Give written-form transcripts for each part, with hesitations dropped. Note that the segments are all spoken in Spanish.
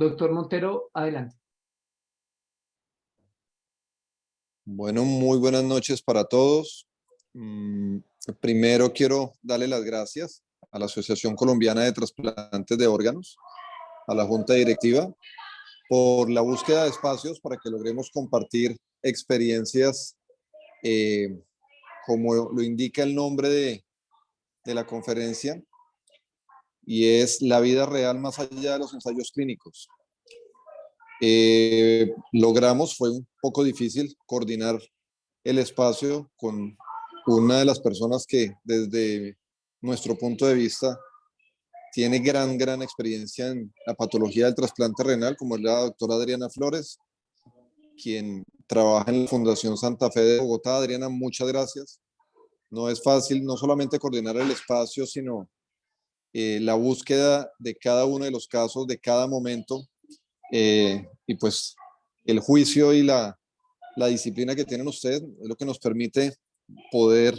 Doctor Montero, adelante. Bueno, muy buenas noches para todos. Primero quiero darle las gracias a la Asociación Colombiana de Trasplantes de Órganos, a la Junta Directiva, por la búsqueda de espacios para que logremos compartir experiencias, como lo indica el nombre de la conferencia, y es la vida real más allá de los ensayos clínicos. Logramos, fue un poco difícil coordinar el espacio con una de las personas que desde nuestro punto de vista tiene gran experiencia en la patología del trasplante renal, como es la doctora Adriana Flores, quien trabaja en la Fundación Santa Fe de Bogotá. Adriana, muchas gracias. No es fácil no solamente coordinar el espacio, sino la búsqueda de cada uno de los casos, de cada momento, y pues el juicio y la disciplina que tienen ustedes es lo que nos permite poder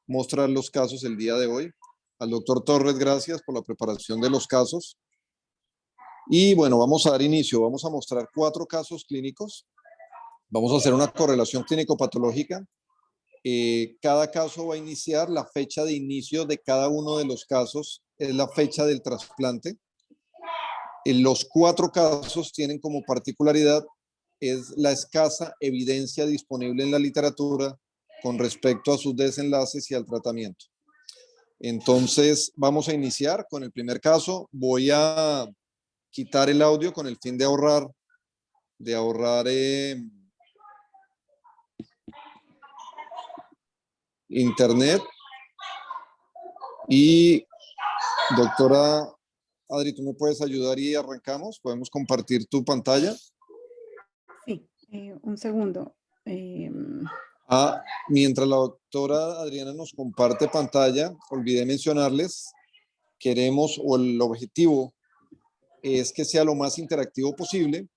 mostrar los casos el día de hoy. Al doctor Torres, gracias por la preparación de los casos. Y bueno, vamos a dar inicio. Vamos a mostrar 4 casos clínicos. Vamos a hacer una correlación clínico-patológica. Cada caso va a iniciar, la fecha de inicio de cada uno de los casos es la fecha del trasplante. Los 4 casos tienen como particularidad es la escasa evidencia disponible en la literatura con respecto a sus desenlaces y al tratamiento. Entonces, vamos a iniciar con el primer caso. Voy a quitar el audio con el fin de ahorrar internet. Y doctora Adri, ¿tú me puedes ayudar y arrancamos? ¿Podemos compartir tu pantalla? Sí, un segundo. Mientras la doctora Adriana nos comparte pantalla, olvidé mencionarles, queremos, o el objetivo es que sea lo más interactivo posible.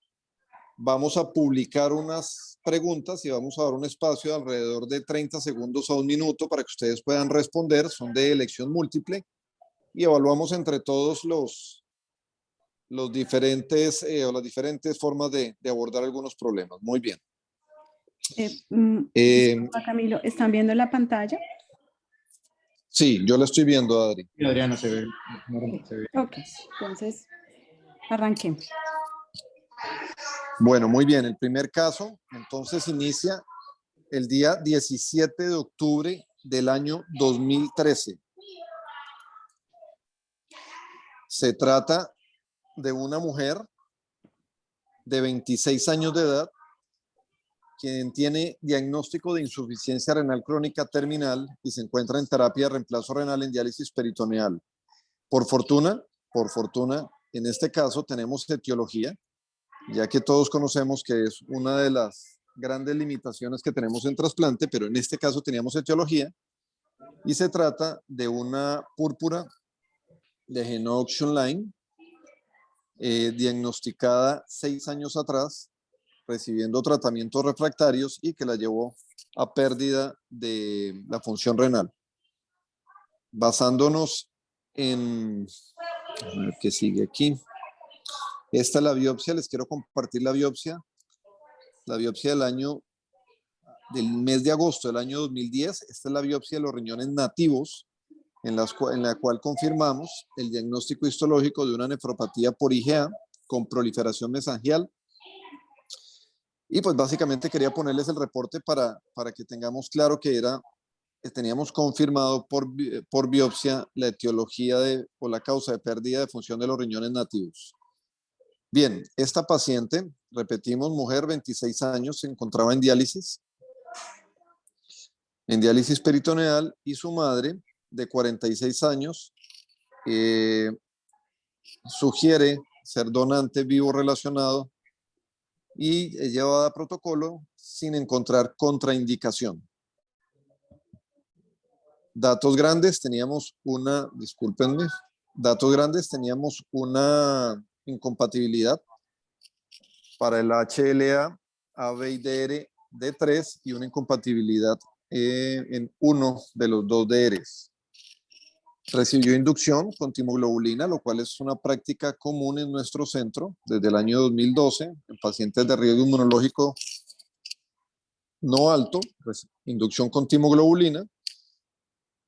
Vamos a publicar unas preguntas y vamos a dar un espacio de alrededor de 30 segundos a 1 minuto para que ustedes puedan responder. Son de elección múltiple y evaluamos entre todos los diferentes o las diferentes formas de abordar algunos problemas. Muy bien. Disculpa, Camilo, ¿están viendo la pantalla? Sí, yo la estoy viendo, Adri. Sí, Adriana, se ve. Ok, entonces arranquemos. Bueno, muy bien. El primer caso, entonces, inicia el día 17 de octubre del año 2013. Se trata de una mujer de 26 años de edad, quien tiene diagnóstico de insuficiencia renal crónica terminal y se encuentra en terapia de reemplazo renal en diálisis peritoneal. Por fortuna, en este caso tenemos etiología, ya que todos conocemos que es una de las grandes limitaciones que tenemos en trasplante, pero en este caso teníamos etiología y se trata de una púrpura de Genoa-Auction Line, diagnosticada 6 años atrás, recibiendo tratamientos refractarios y que la llevó a pérdida de la función renal. Basándonos en ¿qué sigue aquí? Esta es la biopsia, les quiero compartir la biopsia del mes de agosto del año 2010. Esta es la biopsia de los riñones nativos, en la cual confirmamos el diagnóstico histológico de una nefropatía por IgA con proliferación mesangial. Y pues básicamente quería ponerles el reporte para que tengamos claro que teníamos confirmado por biopsia la etiología o la causa de pérdida de función de los riñones nativos. Bien, esta paciente, repetimos, mujer, 26 años, se encontraba en diálisis peritoneal, y su madre, de 46 años, sugiere ser donante vivo relacionado y es llevada a protocolo sin encontrar contraindicación. Datos grandes, teníamos una incompatibilidad para el HLA, AB y DR D3 y una incompatibilidad en uno de los 2 DRs. Recibió inducción con timoglobulina, lo cual es una práctica común en nuestro centro desde el año 2012 en pacientes de riesgo inmunológico no alto, pues, inducción con timoglobulina.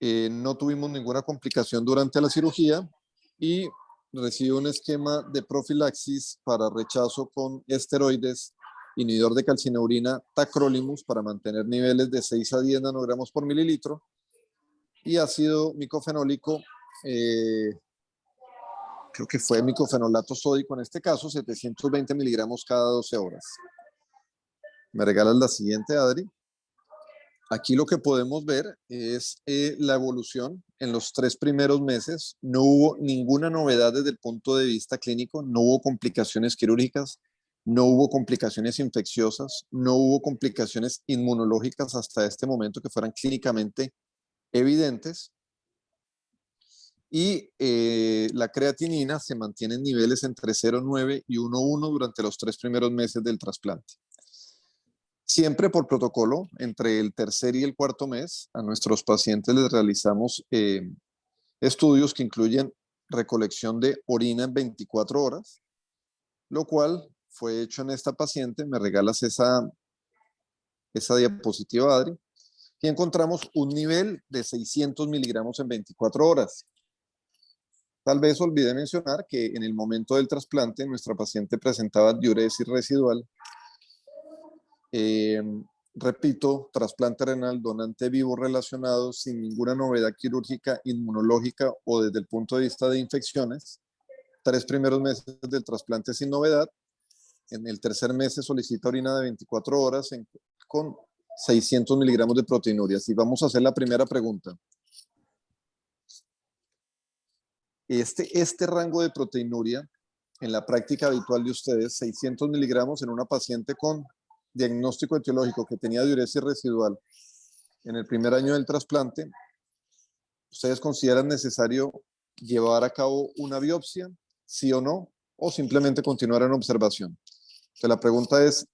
No tuvimos ninguna complicación durante la cirugía y recibió un esquema de profilaxis para rechazo con esteroides, inhibidor de calcineurina, tacrolimus para mantener niveles de 6 a 10 nanogramos por mililitro y ácido micofenólico, creo que fue micofenolato sódico en este caso, 720 miligramos cada 12 horas. Me regalas la siguiente, Adri. Aquí lo que podemos ver es la evolución en los 3 primeros meses. No hubo ninguna novedad desde el punto de vista clínico, no hubo complicaciones quirúrgicas, no hubo complicaciones infecciosas, no hubo complicaciones inmunológicas hasta este momento que fueran clínicamente evidentes. Y la creatinina se mantiene en niveles entre 0,9 y 1,1 durante los 3 primeros meses del trasplante. Siempre por protocolo, entre el tercer y el cuarto mes, a nuestros pacientes les realizamos estudios que incluyen recolección de orina en 24 horas, lo cual fue hecho en esta paciente. Me regalas esa diapositiva, Adri, y encontramos un nivel de 600 miligramos en 24 horas. Tal vez olvidé mencionar que en el momento del trasplante nuestra paciente presentaba diuresis residual. Repito, trasplante renal, donante vivo relacionado sin ninguna novedad quirúrgica, inmunológica o desde el punto de vista de infecciones. 3 primeros meses del trasplante sin novedad. En el tercer mes se solicita orina de 24 horas con 600 miligramos de proteinuria. Y vamos a hacer la primera pregunta. Este rango de proteinuria en la práctica habitual de ustedes, 600 miligramos en una paciente con diagnóstico etiológico que tenía diuresis residual en el primer año del trasplante, ¿ustedes consideran necesario llevar a cabo una biopsia, sí o no, o simplemente continuar en observación? Entonces, la pregunta es,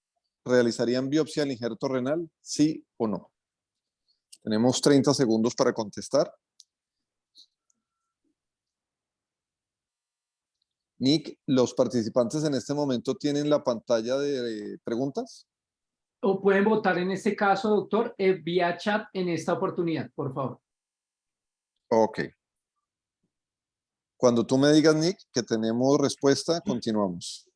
¿realizarían biopsia del injerto renal, sí o no? Tenemos 30 segundos para contestar. Nick, los participantes en este momento tienen la pantalla de preguntas. O pueden votar en este caso, doctor, vía chat en esta oportunidad, por favor. Ok. Cuando tú me digas, Nick, que tenemos respuesta, continuamos.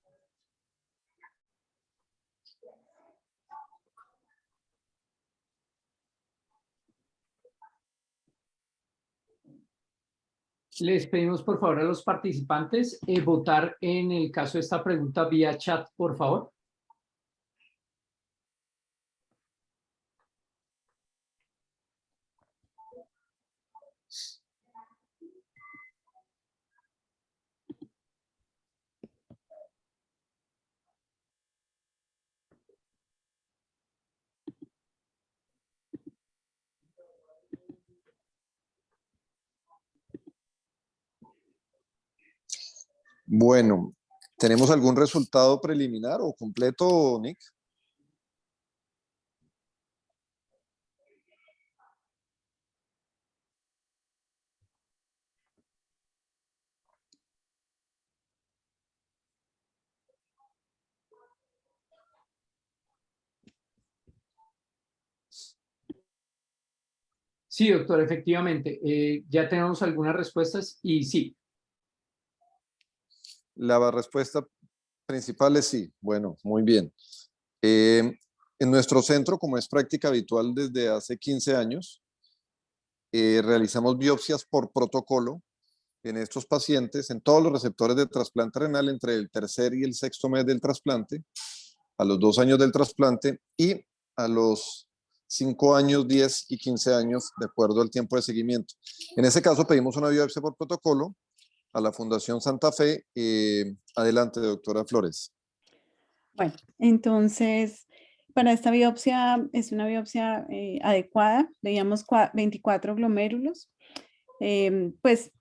Les pedimos, por favor, a los participantes votar en el caso de esta pregunta vía chat, por favor. Bueno, ¿tenemos algún resultado preliminar o completo, Nick? Sí, doctor, efectivamente. Ya tenemos algunas respuestas y sí. La respuesta principal es sí. Bueno, muy bien. En nuestro centro, como es práctica habitual desde hace 15 años, realizamos biopsias por protocolo en estos pacientes, en todos los receptores de trasplante renal entre el tercer y el sexto mes del trasplante, a los 2 años del trasplante y a los 5 años, 10 y 15 años, de acuerdo al tiempo de seguimiento. En ese caso pedimos una biopsia por protocolo a la Fundación Santa Fe. Adelante, doctora Flores. Bueno, entonces, para esta biopsia es una biopsia adecuada. Veíamos 24 glomérulos. Pues,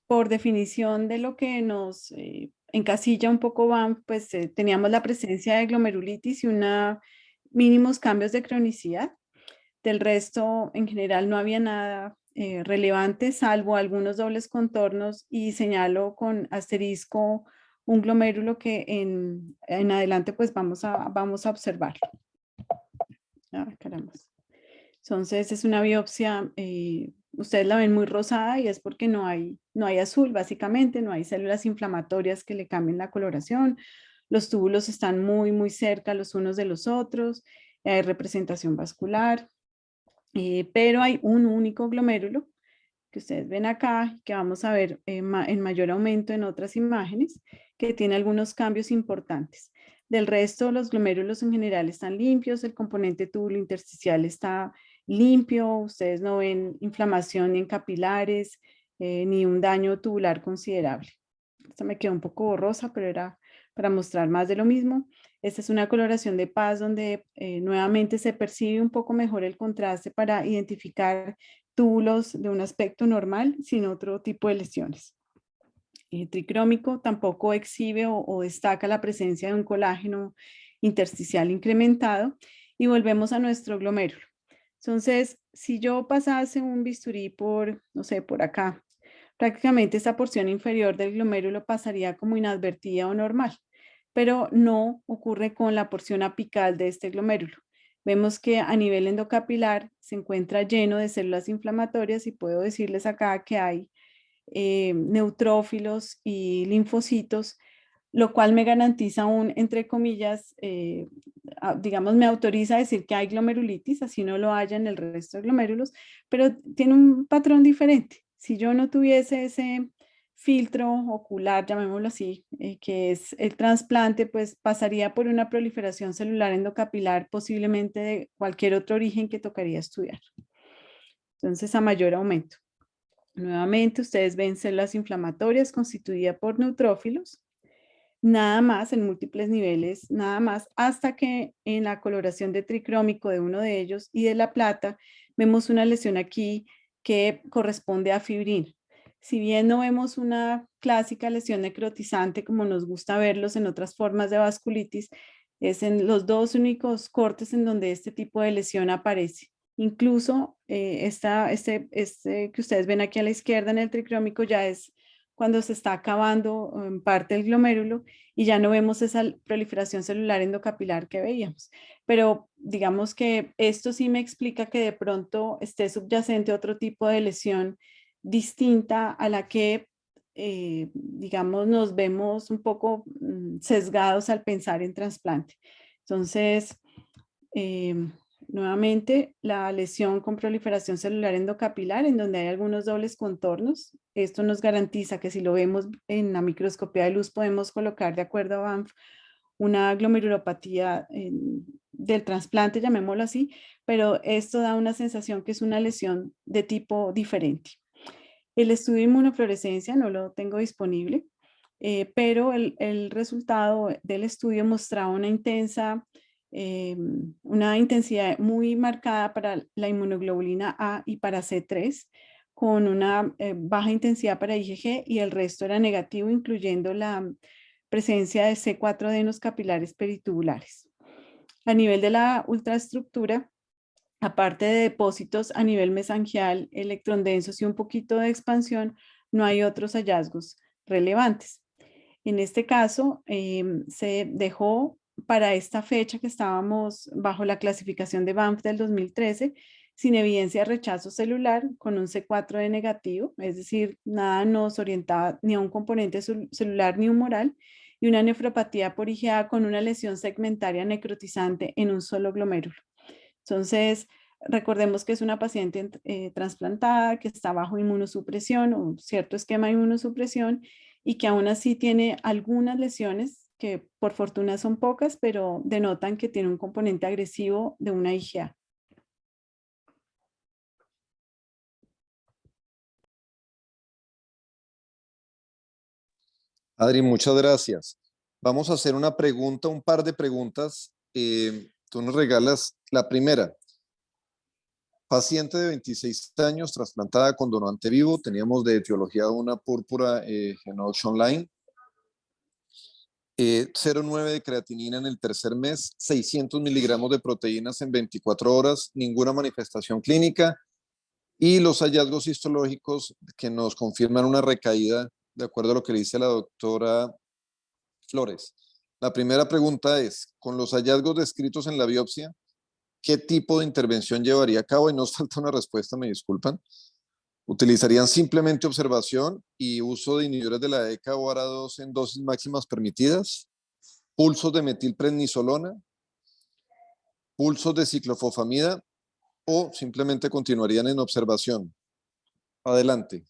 por definición de lo que nos encasilla un poco BAM, pues teníamos la presencia de glomerulitis y mínimos cambios de cronicidad. Del resto, en general, no había nada relevante, salvo algunos dobles contornos, y señalo con asterisco un glomérulo que en adelante pues vamos a observarlo. Ah, caramba. Entonces es una biopsia, ustedes la ven muy rosada y es porque no hay azul, básicamente, no hay células inflamatorias que le cambien la coloración. Los túbulos están muy, muy cerca los unos de los otros, hay representación vascular, pero hay un único glomérulo que ustedes ven acá, que vamos a ver en mayor aumento en otras imágenes, que tiene algunos cambios importantes. Del resto, los glomérulos en general están limpios, el componente túbulo intersticial está limpio, ustedes no ven inflamación ni en capilares, ni un daño tubular considerable. Esta me quedó un poco borrosa, pero era para mostrar más de lo mismo. Esta es una coloración de paz donde nuevamente se percibe un poco mejor el contraste para identificar túbulos de un aspecto normal sin otro tipo de lesiones. Tricrómico tampoco exhibe o destaca la presencia de un colágeno intersticial incrementado. Y volvemos a nuestro glomérulo. Entonces, si yo pasase un bisturí por, no sé, por acá, prácticamente esta porción inferior del glomérulo pasaría como inadvertida o normal, pero no ocurre con la porción apical de este glomérulo. Vemos que a nivel endocapilar se encuentra lleno de células inflamatorias y puedo decirles acá que hay neutrófilos y linfocitos, lo cual me garantiza un, entre comillas, digamos, me autoriza a decir que hay glomerulitis, así no lo haya en el resto de glomérulos, pero tiene un patrón diferente. Si yo no tuviese ese filtro ocular, llamémoslo así, que es el trasplante, pues pasaría por una proliferación celular endocapilar, posiblemente de cualquier otro origen que tocaría estudiar. Entonces, a mayor aumento. Nuevamente, ustedes ven células inflamatorias constituidas por neutrófilos, nada más en múltiples niveles, nada más, hasta que en la coloración de tricrómico de uno de ellos y de la plata, vemos una lesión aquí que corresponde a fibrina. Si bien no vemos una clásica lesión necrotizante como nos gusta verlos en otras formas de vasculitis, es en los dos únicos cortes en donde este tipo de lesión aparece. Incluso este que ustedes ven aquí a la izquierda en el tricrómico ya es cuando se está acabando en parte el glomérulo y ya no vemos esa proliferación celular endocapilar que veíamos. Pero digamos que esto sí me explica que de pronto esté subyacente otro tipo de lesión distinta a la que, digamos, nos vemos un poco sesgados al pensar en trasplante. Entonces, nuevamente, la lesión con proliferación celular endocapilar, en donde hay algunos dobles contornos. Esto nos garantiza que si lo vemos en la microscopía de luz, podemos colocar, de acuerdo a Banff, una glomerulopatía del trasplante, llamémoslo así, pero esto da una sensación que es una lesión de tipo diferente. El estudio de inmunofluorescencia no lo tengo disponible, pero el resultado del estudio mostraba una intensidad muy marcada para la inmunoglobulina A y para C3, con una baja intensidad para IgG y el resto era negativo, incluyendo la presencia de C4-adenos capilares peritubulares. A nivel de la ultraestructura, aparte de depósitos a nivel mesangial, electrondensos y un poquito de expansión, no hay otros hallazgos relevantes. En este caso, se dejó para esta fecha que estábamos bajo la clasificación de Banff del 2013, sin evidencia de rechazo celular con un C4 de negativo, es decir, nada nos orientaba ni a un componente celular ni humoral, y una nefropatía por IgA con una lesión segmentaria necrotizante en un solo glomérulo. Entonces, recordemos que es una paciente trasplantada que está bajo inmunosupresión o cierto esquema de inmunosupresión y que aún así tiene algunas lesiones que por fortuna son pocas, pero denotan que tiene un componente agresivo de una IgA. Adri, muchas gracias. Vamos a hacer una pregunta, un par de preguntas. Tú nos regalas la primera. Paciente de 26 años, trasplantada con donante vivo. Teníamos de etiología una púrpura Genox Online. 0,9 de creatinina en el tercer mes, 600 miligramos de proteínas en 24 horas, ninguna manifestación clínica. y los hallazgos histológicos que nos confirman una recaída, de acuerdo a lo que le dice la doctora Flores. La primera pregunta es, con los hallazgos descritos en la biopsia, ¿qué tipo de intervención llevaría a cabo? Y nos falta una respuesta, me disculpan. ¿Utilizarían simplemente observación y uso de inhibidores de la ECA o ARA2 en dosis máximas permitidas? ¿Pulsos de metilprednisolona? ¿Pulsos de ciclofosfamida? ¿O simplemente continuarían en observación? Adelante.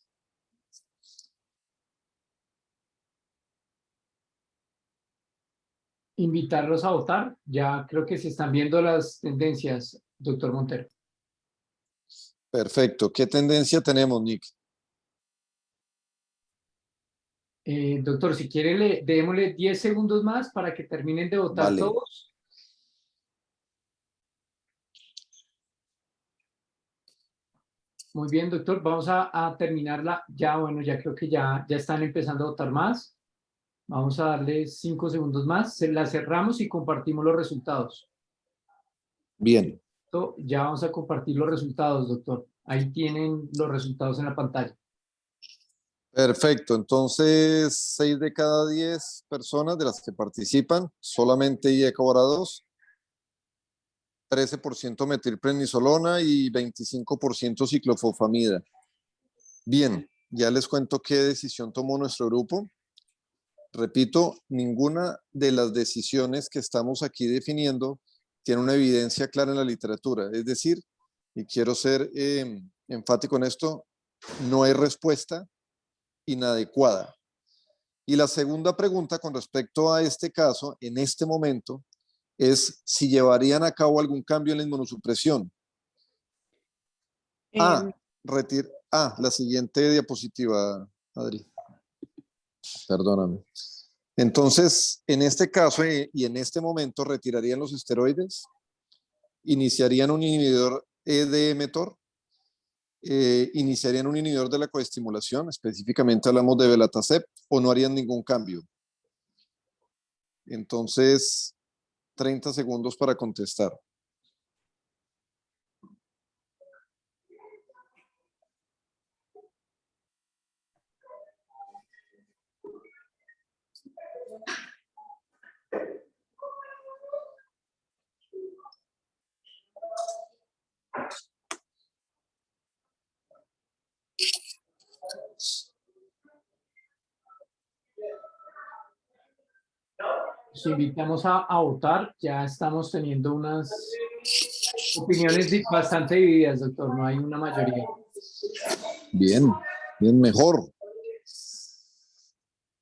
Invitarlos a votar. Ya creo que se están viendo las tendencias, doctor Montero. Perfecto. ¿Qué tendencia tenemos, Nick? Doctor, si quiere, démosle 10 segundos más para que terminen de votar Vale. todos. Muy bien, doctor. Vamos a terminarla. Ya, bueno, ya creo que ya están empezando a votar más. Vamos a darle 5 segundos más. La cerramos y compartimos los resultados. Bien. Ya vamos a compartir los resultados, doctor. Ahí tienen los resultados en la pantalla. Perfecto. Entonces, 6 de cada 10 personas de las que participan, solamente IECA o ARA2, 13% metilprednisolona y 25% ciclofosfamida. Bien, ya les cuento qué decisión tomó nuestro grupo. Repito, ninguna de las decisiones que estamos aquí definiendo tiene una evidencia clara en la literatura. Es decir, y quiero ser enfático en esto, no hay respuesta inadecuada. Y la segunda pregunta con respecto a este caso, en este momento, es si llevarían a cabo algún cambio en la inmunosupresión. La siguiente diapositiva, Adri. Perdóname. Entonces, en este caso y en este momento, ¿retirarían los esteroides? ¿Iniciarían un inhibidor de mTOR? ¿Iniciarían un inhibidor de la coestimulación? Específicamente hablamos de Belatacept, ¿o no harían ningún cambio? Entonces, 30 segundos para contestar. Los invitamos a votar. Ya estamos teniendo unas opiniones bastante divididas, doctor. No hay una mayoría. Bien, bien, mejor.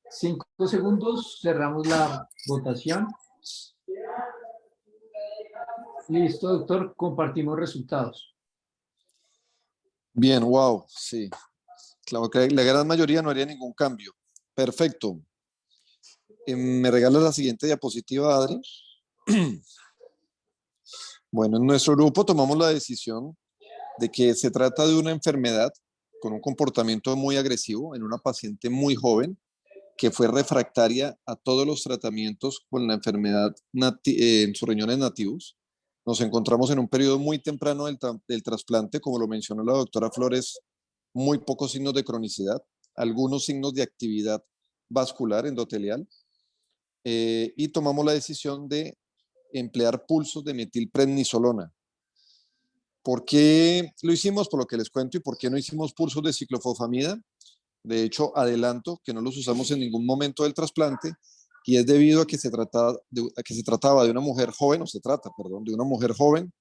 5 segundos, cerramos la votación. Listo, doctor, compartimos resultados. Bien, wow, sí. Claro que la gran mayoría no haría ningún cambio. Perfecto. ¿Me regalas la siguiente diapositiva, Adri? Bueno, en nuestro grupo tomamos la decisión de que se trata de una enfermedad con un comportamiento muy agresivo en una paciente muy joven que fue refractaria a todos los tratamientos con la enfermedad en sus riñones nativos. Nos encontramos en un periodo muy temprano del trasplante, como lo mencionó la doctora Flores, muy pocos signos de cronicidad, algunos signos de actividad vascular endotelial, y tomamos la decisión de emplear pulsos de metilprednisolona. ¿Por qué lo hicimos? Por lo que les cuento. ¿Y por qué no hicimos pulsos de ciclofosfamida? De hecho, adelanto que no los usamos en ningún momento del trasplante, y es debido a que se trataba de una mujer joven, de una mujer joven,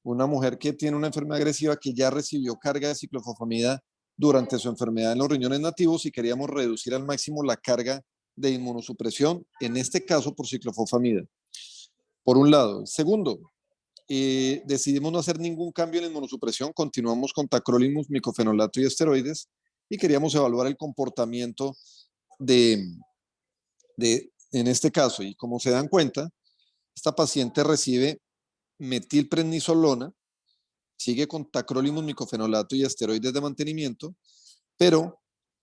una mujer que tiene una enfermedad agresiva que ya recibió carga de ciclofosfamida durante su enfermedad en los riñones nativos, y queríamos reducir al máximo la carga de inmunosupresión, en este caso por ciclofosfamida. Por un lado. Segundo, decidimos no hacer ningún cambio en la inmunosupresión, continuamos con tacrolimus, micofenolato y esteroides, y queríamos evaluar el comportamiento en este caso. Y como se dan cuenta, esta paciente recibe metilprednisolona, sigue con tacrolimus, micofenolato y esteroides de mantenimiento, pero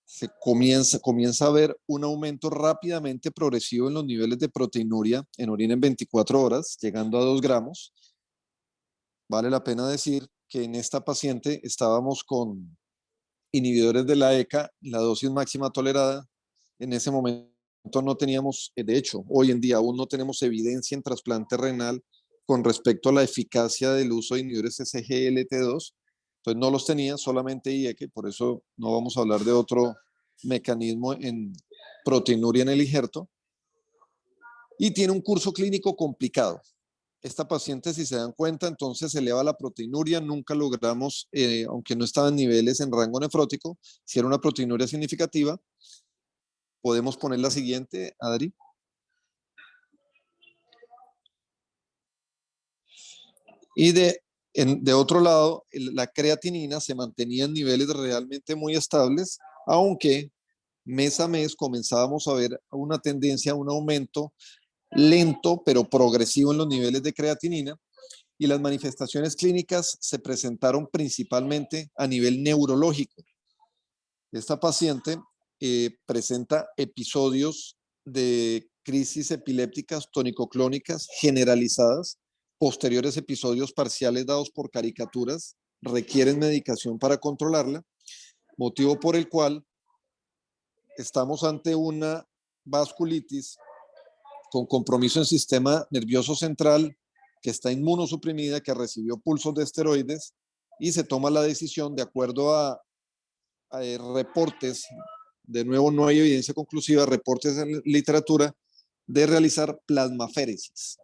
se comienza a ver un aumento rápidamente progresivo en los niveles de proteinuria en orina en 24 horas, llegando a 2 gramos. Vale la pena decir que en esta paciente estábamos con inhibidores de la ECA, la dosis máxima tolerada. En ese momento no teníamos, de hecho, hoy en día aún no tenemos evidencia en trasplante renal con respecto a la eficacia del uso de inhibidores SGLT2. Entonces no los tenía, solamente IEC, por eso no vamos a hablar de otro mecanismo en proteinuria en el injerto. Y tiene un curso clínico complicado. Esta paciente, si se dan cuenta, entonces se eleva la proteinuria, nunca logramos, aunque no estaba en niveles en rango nefrótico, si era una proteinuria significativa. Podemos poner la siguiente, Adri. Y de otro lado, la creatinina se mantenía en niveles realmente muy estables, aunque mes a mes comenzábamos a ver una tendencia a un aumento lento pero progresivo en los niveles de creatinina, y las manifestaciones clínicas se presentaron principalmente a nivel neurológico. Esta paciente presenta episodios de crisis epilépticas tónico-clónicas generalizadas, posteriores episodios parciales dados por caricaturas, requieren medicación para controlarla, motivo por el cual estamos ante una vasculitis con compromiso en sistema nervioso central, que está inmunosuprimida, que recibió pulsos de esteroides, y se toma la decisión, de acuerdo a reportes, de nuevo no hay evidencia conclusiva, reportes en literatura, de realizar plasmaféresis.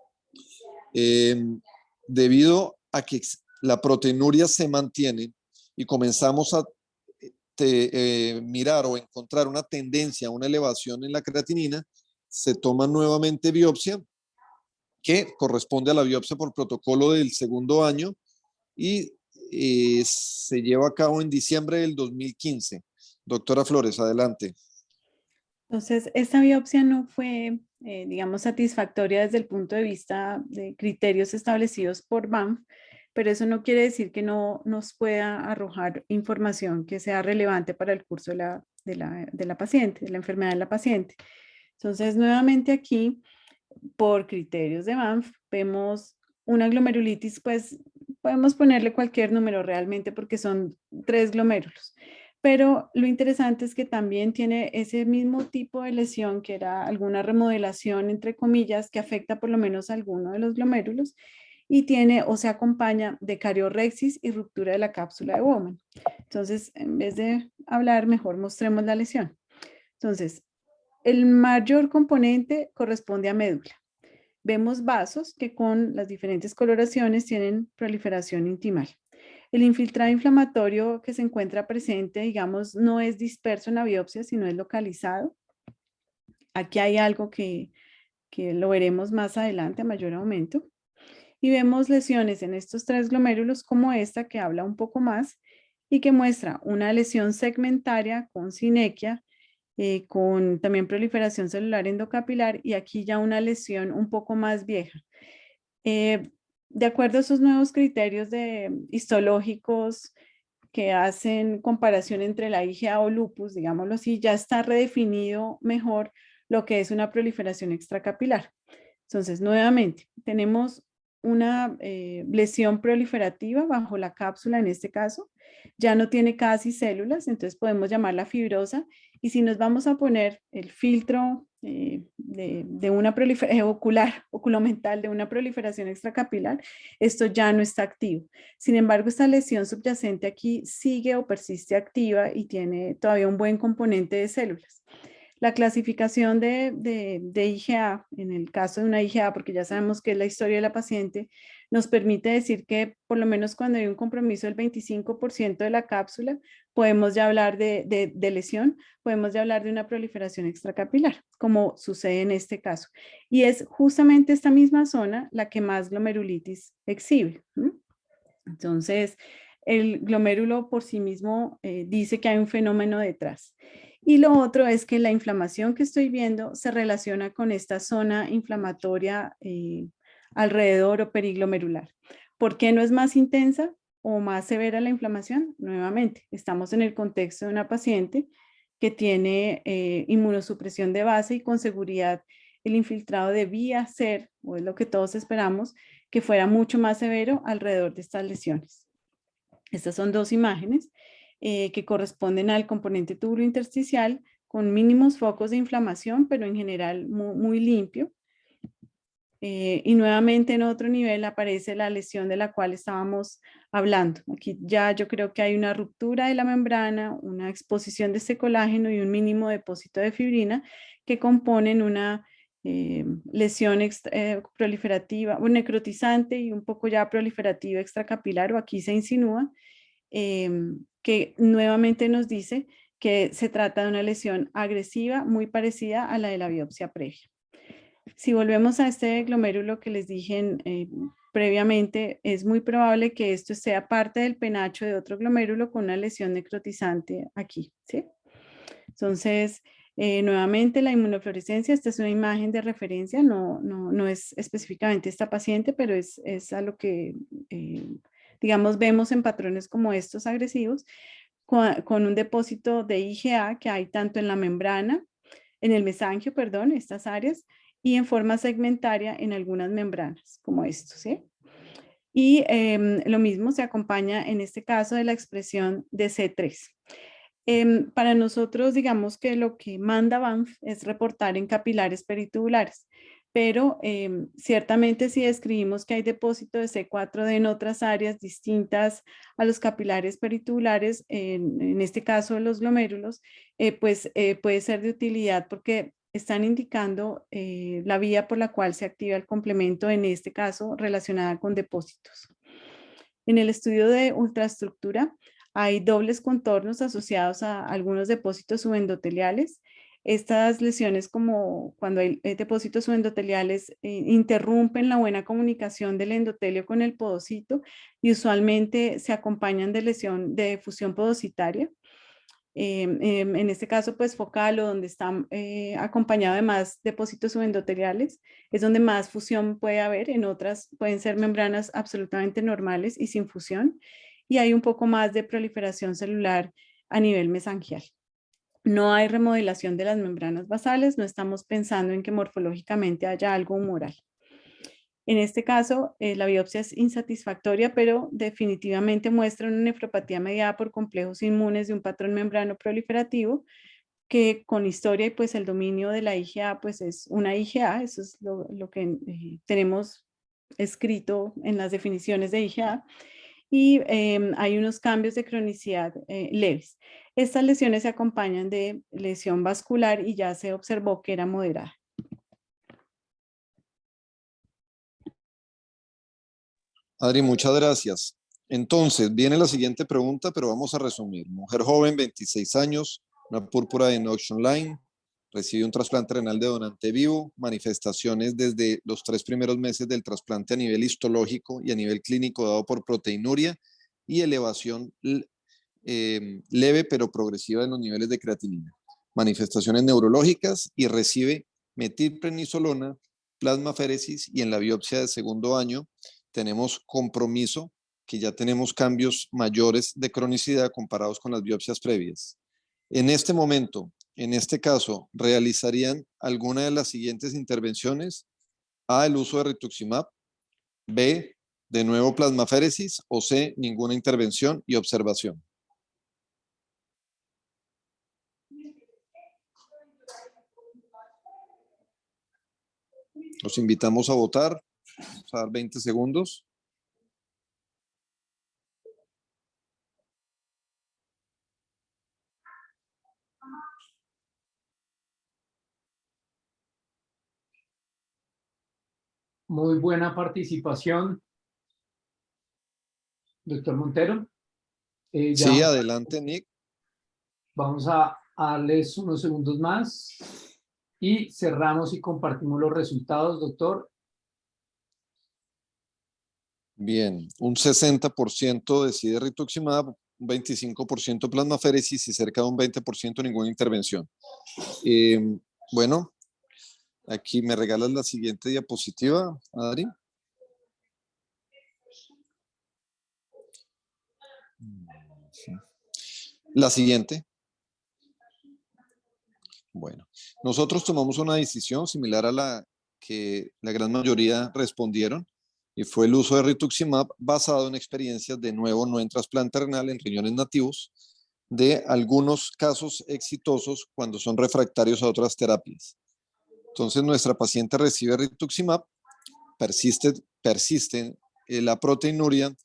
Debido a que la proteinuria se mantiene y comenzamos a mirar o encontrar una tendencia a una elevación en la creatinina, se toma nuevamente biopsia, que corresponde a la biopsia por protocolo del segundo año, y se lleva a cabo en diciembre del 2015. Doctora Flores, adelante. Entonces, esta biopsia no fue, digamos, satisfactoria desde el punto de vista de criterios establecidos por BAMF, pero eso no quiere decir que no nos pueda arrojar información que sea relevante para el curso de la paciente, de la enfermedad de la paciente. Entonces, nuevamente aquí, por criterios de BAMF, vemos una glomerulitis, pues podemos ponerle cualquier número realmente porque son 3 glomérulos. Pero lo interesante es que también tiene ese mismo tipo de lesión, que era alguna remodelación, entre comillas, que afecta por lo menos a alguno de los glomérulos, y tiene o se acompaña de cariorrexis y ruptura de la cápsula de Bowman. Entonces, en vez de hablar, mejor mostremos la lesión. Entonces, el mayor componente corresponde a médula. Vemos vasos que con las diferentes coloraciones tienen proliferación intimal. El infiltrado inflamatorio que se encuentra presente, digamos, no es disperso en la biopsia, sino es localizado. Aquí hay algo que lo veremos más adelante a mayor aumento. Y vemos lesiones en estos 3 glomérulos como esta, que habla un poco más y que muestra una lesión segmentaria con sinequia, con también proliferación celular endocapilar, y aquí ya una lesión un poco más vieja. De acuerdo a esos nuevos criterios histológicos que hacen comparación entre la IgA o lupus, digámoslo así, ya está redefinido mejor lo que es una proliferación extracapilar. Entonces, nuevamente, tenemos una lesión proliferativa bajo la cápsula en este caso. Ya no tiene casi células, entonces podemos llamarla fibrosa. Y si nos vamos a poner el filtro de una proliferación oculomental de una proliferación extracapilar, esto ya no está activo. Sin embargo, esta lesión subyacente aquí sigue o persiste activa y tiene todavía un buen componente de células. La clasificación de IgA, en el caso de una IgA, porque ya sabemos que es la historia de la paciente, nos permite decir que por lo menos cuando hay un compromiso del 25% de la cápsula, podemos ya hablar de lesión, podemos ya hablar de una proliferación extracapilar, como sucede en este caso. Y es justamente esta misma zona la que más glomerulitis exhibe. Entonces, el glomérulo por sí mismo dice que hay un fenómeno detrás. Y lo otro es que la inflamación que estoy viendo se relaciona con esta zona inflamatoria alrededor o periglomerular. ¿Por qué no es más intensa o más severa la inflamación? Nuevamente, estamos en el contexto de una paciente que tiene inmunosupresión de base, y con seguridad el infiltrado debía ser, o es lo que todos esperamos, que fuera mucho más severo alrededor de estas lesiones. Estas son dos imágenes que corresponden al componente tubulointersticial con mínimos focos de inflamación, pero en general muy limpio. Y nuevamente en otro nivel aparece la lesión de la cual estábamos hablando. Aquí ya yo creo que hay una ruptura de la membrana, una exposición de este colágeno y un mínimo depósito de fibrina que componen una lesión proliferativa, o necrotizante y un poco ya proliferativa extracapilar, o aquí se insinúa, que nuevamente nos dice que se trata de una lesión agresiva muy parecida a la de la biopsia previa. Si volvemos a este glomérulo que les dije previamente, es muy probable que esto sea parte del penacho de otro glomérulo con una lesión necrotizante aquí, ¿sí? Entonces, nuevamente la inmunofluorescencia, esta es una imagen de referencia, no es específicamente esta paciente, pero es a lo que, digamos, vemos en patrones como estos agresivos, con un depósito de IgA que hay tanto en la membrana, en el mesangio, perdón, estas áreas, y en forma segmentaria en algunas membranas, como esto, ¿sí? Y lo mismo se acompaña en este caso de la expresión de C3. Para nosotros, digamos que lo que manda Banff es reportar en capilares peritubulares, pero ciertamente si describimos que hay depósito de C4D en otras áreas distintas a los capilares peritubulares, en este caso los glomérulos, pues puede ser de utilidad porque están indicando la vía por la cual se activa el complemento, en este caso relacionada con depósitos. En el estudio de ultraestructura hay dobles contornos asociados a algunos depósitos subendoteliales. Estas lesiones, como cuando hay depósitos subendoteliales, interrumpen la buena comunicación del endotelio con el podocito y usualmente se acompañan de lesión de fusión podocitaria. En este caso, pues focal o donde está acompañado de más depósitos subendoteliales, es donde más fusión puede haber. En otras pueden ser membranas absolutamente normales y sin fusión, y hay un poco más de proliferación celular a nivel mesangial. No hay remodelación de las membranas basales, no estamos pensando en que morfológicamente haya algo humoral. En este caso, la biopsia es insatisfactoria, pero definitivamente muestra una nefropatía mediada por complejos inmunes de un patrón membrano proliferativo, que con historia y pues el dominio de la IgA, pues es una IgA, eso es lo que tenemos escrito en las definiciones de IgA, y hay unos cambios de cronicidad leves. Estas lesiones se acompañan de lesión vascular y ya se observó que era moderada. Adri, muchas gracias. Entonces, viene la siguiente pregunta, pero vamos a resumir. Mujer joven, 26 años, una púrpura de Knox Line, recibe un trasplante renal de donante vivo, manifestaciones desde los 3 primeros meses del trasplante a nivel histológico y a nivel clínico dado por proteinuria y elevación leve pero progresiva en los niveles de creatinina. Manifestaciones neurológicas y recibe metilprednisolona, plasmaféresis y en la biopsia de segundo año tenemos compromiso, que ya tenemos cambios mayores de cronicidad comparados con las biopsias previas. En este momento, en este caso, ¿realizarían alguna de las siguientes intervenciones? A, el uso de rituximab. B, de nuevo plasmaféresis. O C, ninguna intervención y observación. Los invitamos a votar. Vamos a dar 20 segundos. Muy buena participación, doctor Montero. Sí, adelante, Nick. Vamos a darles unos segundos más y cerramos y compartimos los resultados, doctor. Bien, un 60% decide rituximab, un 25% plasmaféresis y cerca de un 20% ninguna intervención. Bueno, aquí me regalas la siguiente diapositiva, Adri. La siguiente. Bueno, nosotros tomamos una decisión similar a la que la gran mayoría respondieron. y fue el uso de rituximab basado en experiencias, de nuevo, no en trasplante renal, en riñones nativos, de algunos casos exitosos cuando son refractarios a otras terapias. Entonces, nuestra paciente recibe rituximab, persiste la proteinuria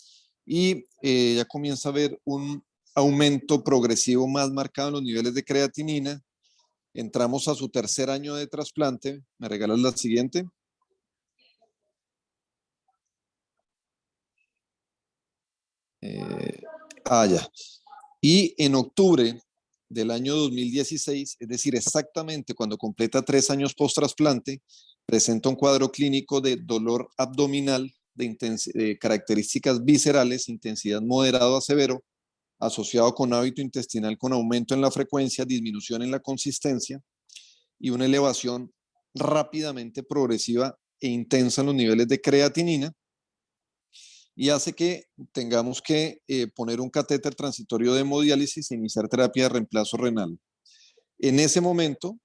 y ya comienza a ver un aumento progresivo más marcado en los niveles de creatinina. Entramos a su tercer año de trasplante. ¿Me regalas la siguiente? Ya. Y en octubre del año 2016, es decir, exactamente cuando completa 3 años post-trasplante, presenta un cuadro clínico de dolor abdominal de características viscerales, intensidad moderado a severo, asociado con hábito intestinal con aumento en la frecuencia, disminución en la consistencia y una elevación rápidamente progresiva e intensa en los niveles de creatinina, y hace que tengamos que poner un catéter transitorio de hemodiálisis e iniciar terapia de reemplazo renal. En ese momento,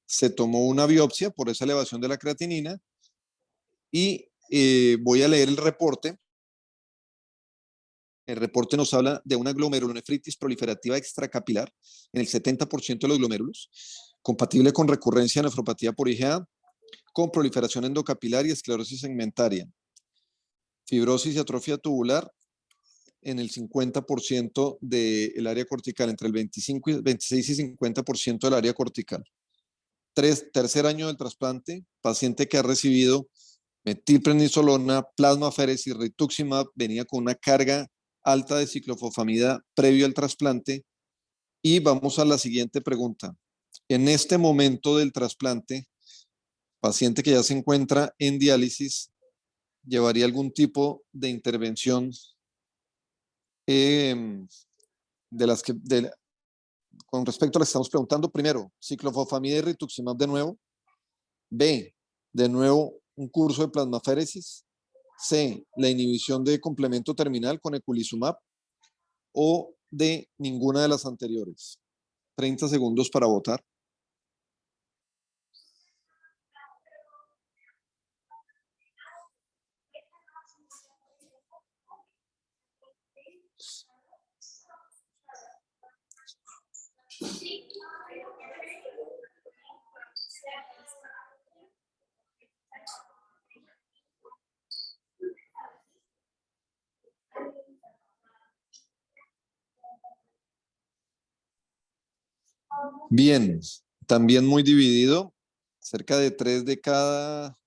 se tomó una biopsia por esa elevación de la creatinina y voy a leer el reporte. El reporte nos habla de una glomerulonefritis proliferativa extracapilar en el 70% de los glomérulos, compatible con recurrencia de nefropatía por IgA, con proliferación endocapilar y esclerosis segmentaria. Fibrosis y atrofia tubular en el 50% del área cortical, entre el 26 y 50% del área cortical. Tercer año del trasplante, paciente que ha recibido metilprednisolona, plasmaféresis, rituximab, venía con una carga alta de ciclofosfamida previo al trasplante. Y vamos a la siguiente pregunta. En este momento del trasplante, paciente que ya se encuentra en diálisis, ¿llevaría algún tipo de intervención con respecto a lo que estamos preguntando? Primero, ciclofosfamida y rituximab de nuevo. B, de nuevo un curso de plasmaféresis. C, la inhibición de complemento terminal con eculizumab. O de ninguna de las anteriores. 30 segundos para votar. Bien, también muy dividido. Cerca de 3 de cada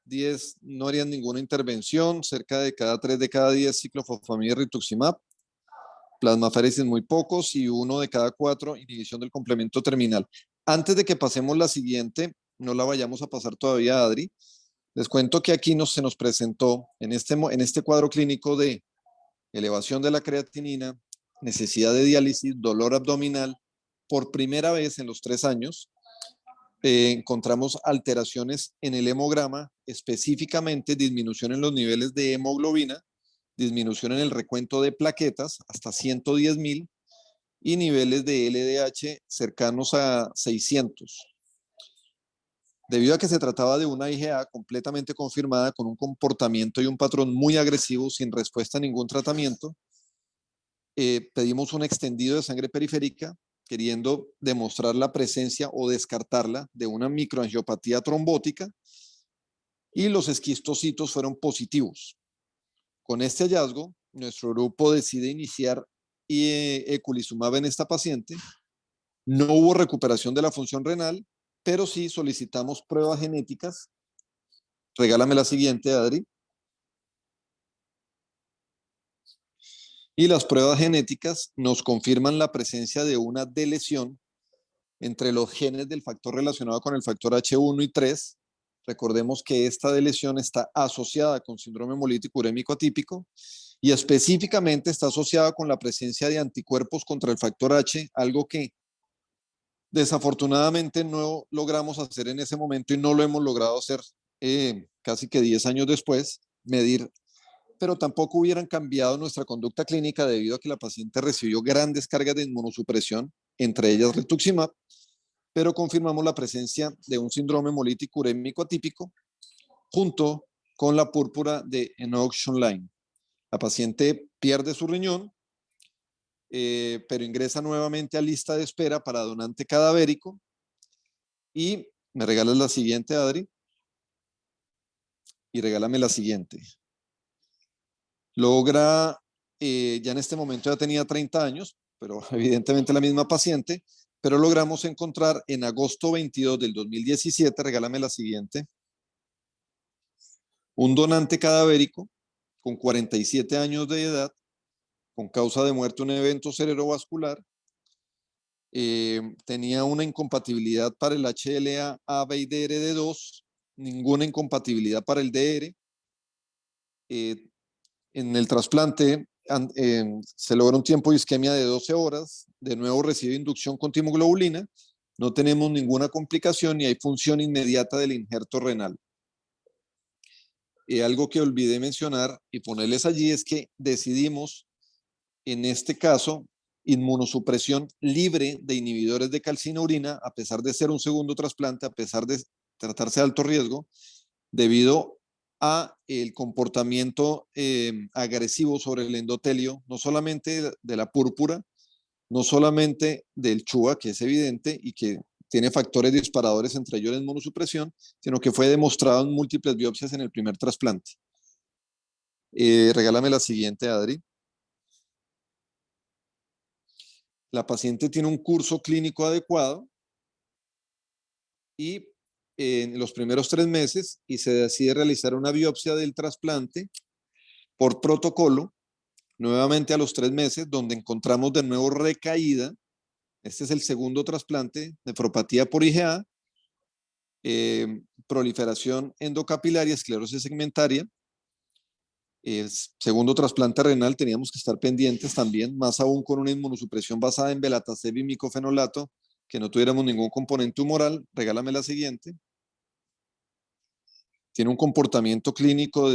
10 no harían ninguna intervención. Cerca de 3 de cada 10 ciclofosfamida y rituximab. Plasmaféresis muy pocos y 1 de cada 4 inhibición del complemento terminal. Antes de que pasemos la siguiente, no la vayamos a pasar todavía, Adri. Les cuento que aquí se nos presentó en este cuadro clínico de elevación de la creatinina, necesidad de diálisis, dolor abdominal. Por primera vez en los 3 años, encontramos alteraciones en el hemograma, específicamente disminución en los niveles de hemoglobina, disminución en el recuento de plaquetas hasta 110.000 y niveles de LDH cercanos a 600. Debido a que se trataba de una IgA completamente confirmada con un comportamiento y un patrón muy agresivo sin respuesta a ningún tratamiento, pedimos un extendido de sangre periférica queriendo demostrar la presencia o descartarla de una microangiopatía trombótica, y los esquistocitos fueron positivos. Con este hallazgo, nuestro grupo decide iniciar eculizumab en esta paciente. No hubo recuperación de la función renal, pero sí solicitamos pruebas genéticas. Regálame la siguiente, Adri. Y las pruebas genéticas nos confirman la presencia de una delesión entre los genes del factor relacionado con el factor H1 y 3. Recordemos que esta delesión está asociada con síndrome hemolítico urémico atípico y específicamente está asociada con la presencia de anticuerpos contra el factor H, algo que desafortunadamente no logramos hacer en ese momento y no lo hemos logrado hacer casi que 10 años después, medir, pero tampoco hubieran cambiado nuestra conducta clínica debido a que la paciente recibió grandes cargas de inmunosupresión, entre ellas rituximab, pero confirmamos la presencia de un síndrome hemolítico urémico atípico junto con la púrpura de Enoch-Schönlein. La paciente pierde su riñón, pero ingresa nuevamente a lista de espera para donante cadavérico. Y me regalas la siguiente, Adri. Y regálame la siguiente. Logra, ya en este momento ya tenía 30 años, pero evidentemente la misma paciente, pero logramos encontrar en agosto 22 del 2017, regálame la siguiente, un donante cadavérico con 47 años de edad, con causa de muerte un evento cerebrovascular, tenía una incompatibilidad para el HLA, A, B y DR de 2, ninguna incompatibilidad para el DR. En el trasplante se logra un tiempo de isquemia de 12 horas, de nuevo recibe inducción con timoglobulina, no tenemos ninguna complicación y hay función inmediata del injerto renal. Algo que olvidé mencionar y ponerles allí es que decidimos, en este caso, inmunosupresión libre de inhibidores de calcinurina, a pesar de ser un segundo trasplante, a pesar de tratarse de alto riesgo, debido a el comportamiento agresivo sobre el endotelio, no solamente de la púrpura, no solamente del CHUA, que es evidente y que tiene factores disparadores, entre ellos la inmunosupresión, sino que fue demostrado en múltiples biopsias en el primer trasplante. Regálame la siguiente, Adri. La paciente tiene un curso clínico adecuado y en los primeros 3 meses y se decide realizar una biopsia del trasplante por protocolo, nuevamente a los 3 meses, donde encontramos de nuevo recaída. Este es el segundo trasplante, nefropatía por IgA, proliferación endocapilar y esclerosis segmentaria. El segundo trasplante renal teníamos que estar pendientes también, más aún con una inmunosupresión basada en belataceb y micofenolato, que no tuviéramos ningún componente humoral. Regálame la siguiente. Tiene un comportamiento clínico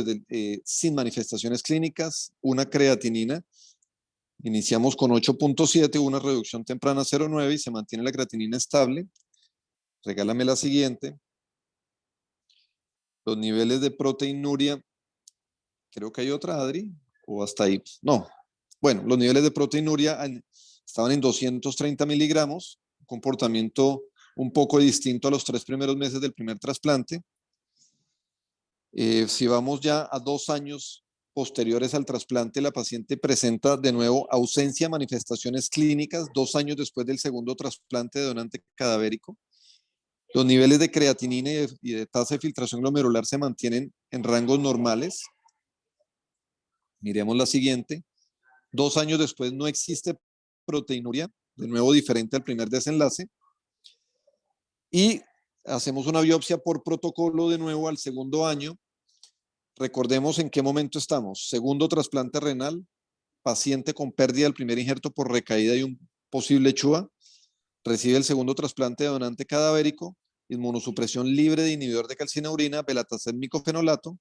sin manifestaciones clínicas, una creatinina. Iniciamos con 8.7, una reducción temprana 0.9 y se mantiene la creatinina estable. Regálame la siguiente. Los niveles de proteinuria, creo que hay otra, Adri, o hasta ahí. No. Bueno, los niveles de proteinuria estaban en 230 miligramos, comportamiento un poco distinto a los 3 primeros meses del primer trasplante. Si vamos ya a 2 años posteriores al trasplante, la paciente presenta de nuevo ausencia de manifestaciones clínicas 2 años después del segundo trasplante de donante cadavérico. Los niveles de creatinina y de tasa de filtración glomerular se mantienen en rangos normales. Miremos la siguiente. 2 años después no existe proteinuria, de nuevo diferente al primer desenlace. Y hacemos una biopsia por protocolo de nuevo al segundo año. Recordemos en qué momento estamos. Segundo trasplante renal, paciente con pérdida del primer injerto por recaída y un posible CHUA. Recibe el segundo trasplante de donante cadavérico, inmunosupresión libre de inhibidor de calcinurina, belataceb micofenolato,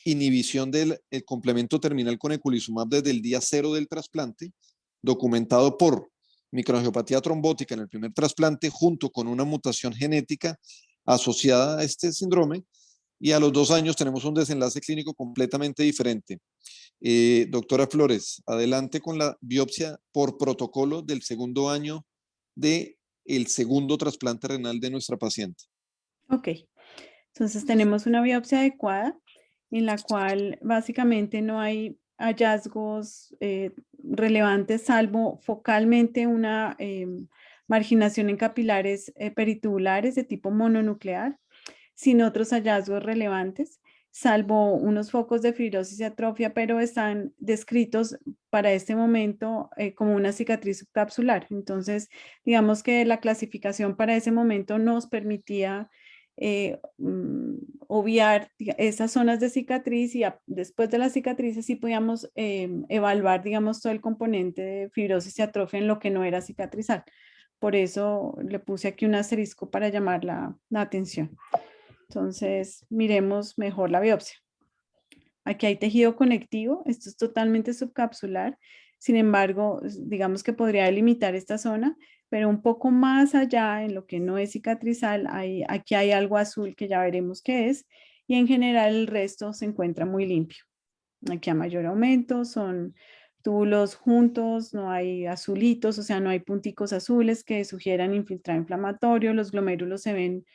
inhibición del complemento terminal con eculizumab desde el día 0 del trasplante, documentado por microangiopatía trombótica en el primer trasplante junto con una mutación genética asociada a este síndrome, y a los 2 años tenemos un desenlace clínico completamente diferente. Doctora Flores, adelante con la biopsia por protocolo del segundo año del segundo trasplante renal de nuestra paciente. Ok, entonces tenemos una biopsia adecuada en la cual básicamente no hay hallazgos relevantes, salvo focalmente una marginación en capilares peritubulares de tipo mononuclear, sin otros hallazgos relevantes, salvo unos focos de fibrosis y atrofia, pero están descritos para este momento como una cicatriz subcapsular. Entonces, digamos que la clasificación para ese momento nos permitía obviar esas zonas de cicatriz y después de las cicatrices sí podíamos evaluar, digamos, todo el componente de fibrosis y atrofia en lo que no era cicatrizal. Por eso le puse aquí un asterisco para llamar la atención. Entonces, miremos mejor la biopsia. Aquí hay tejido conectivo, esto es totalmente subcapsular, sin embargo, digamos que podría delimitar esta zona, pero un poco más allá, en lo que no es cicatrizal, aquí hay algo azul que ya veremos qué es, y en general el resto se encuentra muy limpio. Aquí a mayor aumento son túbulos juntos, no hay azulitos, o sea, no hay punticos azules que sugieran infiltrado inflamatorio, los glomérulos se ven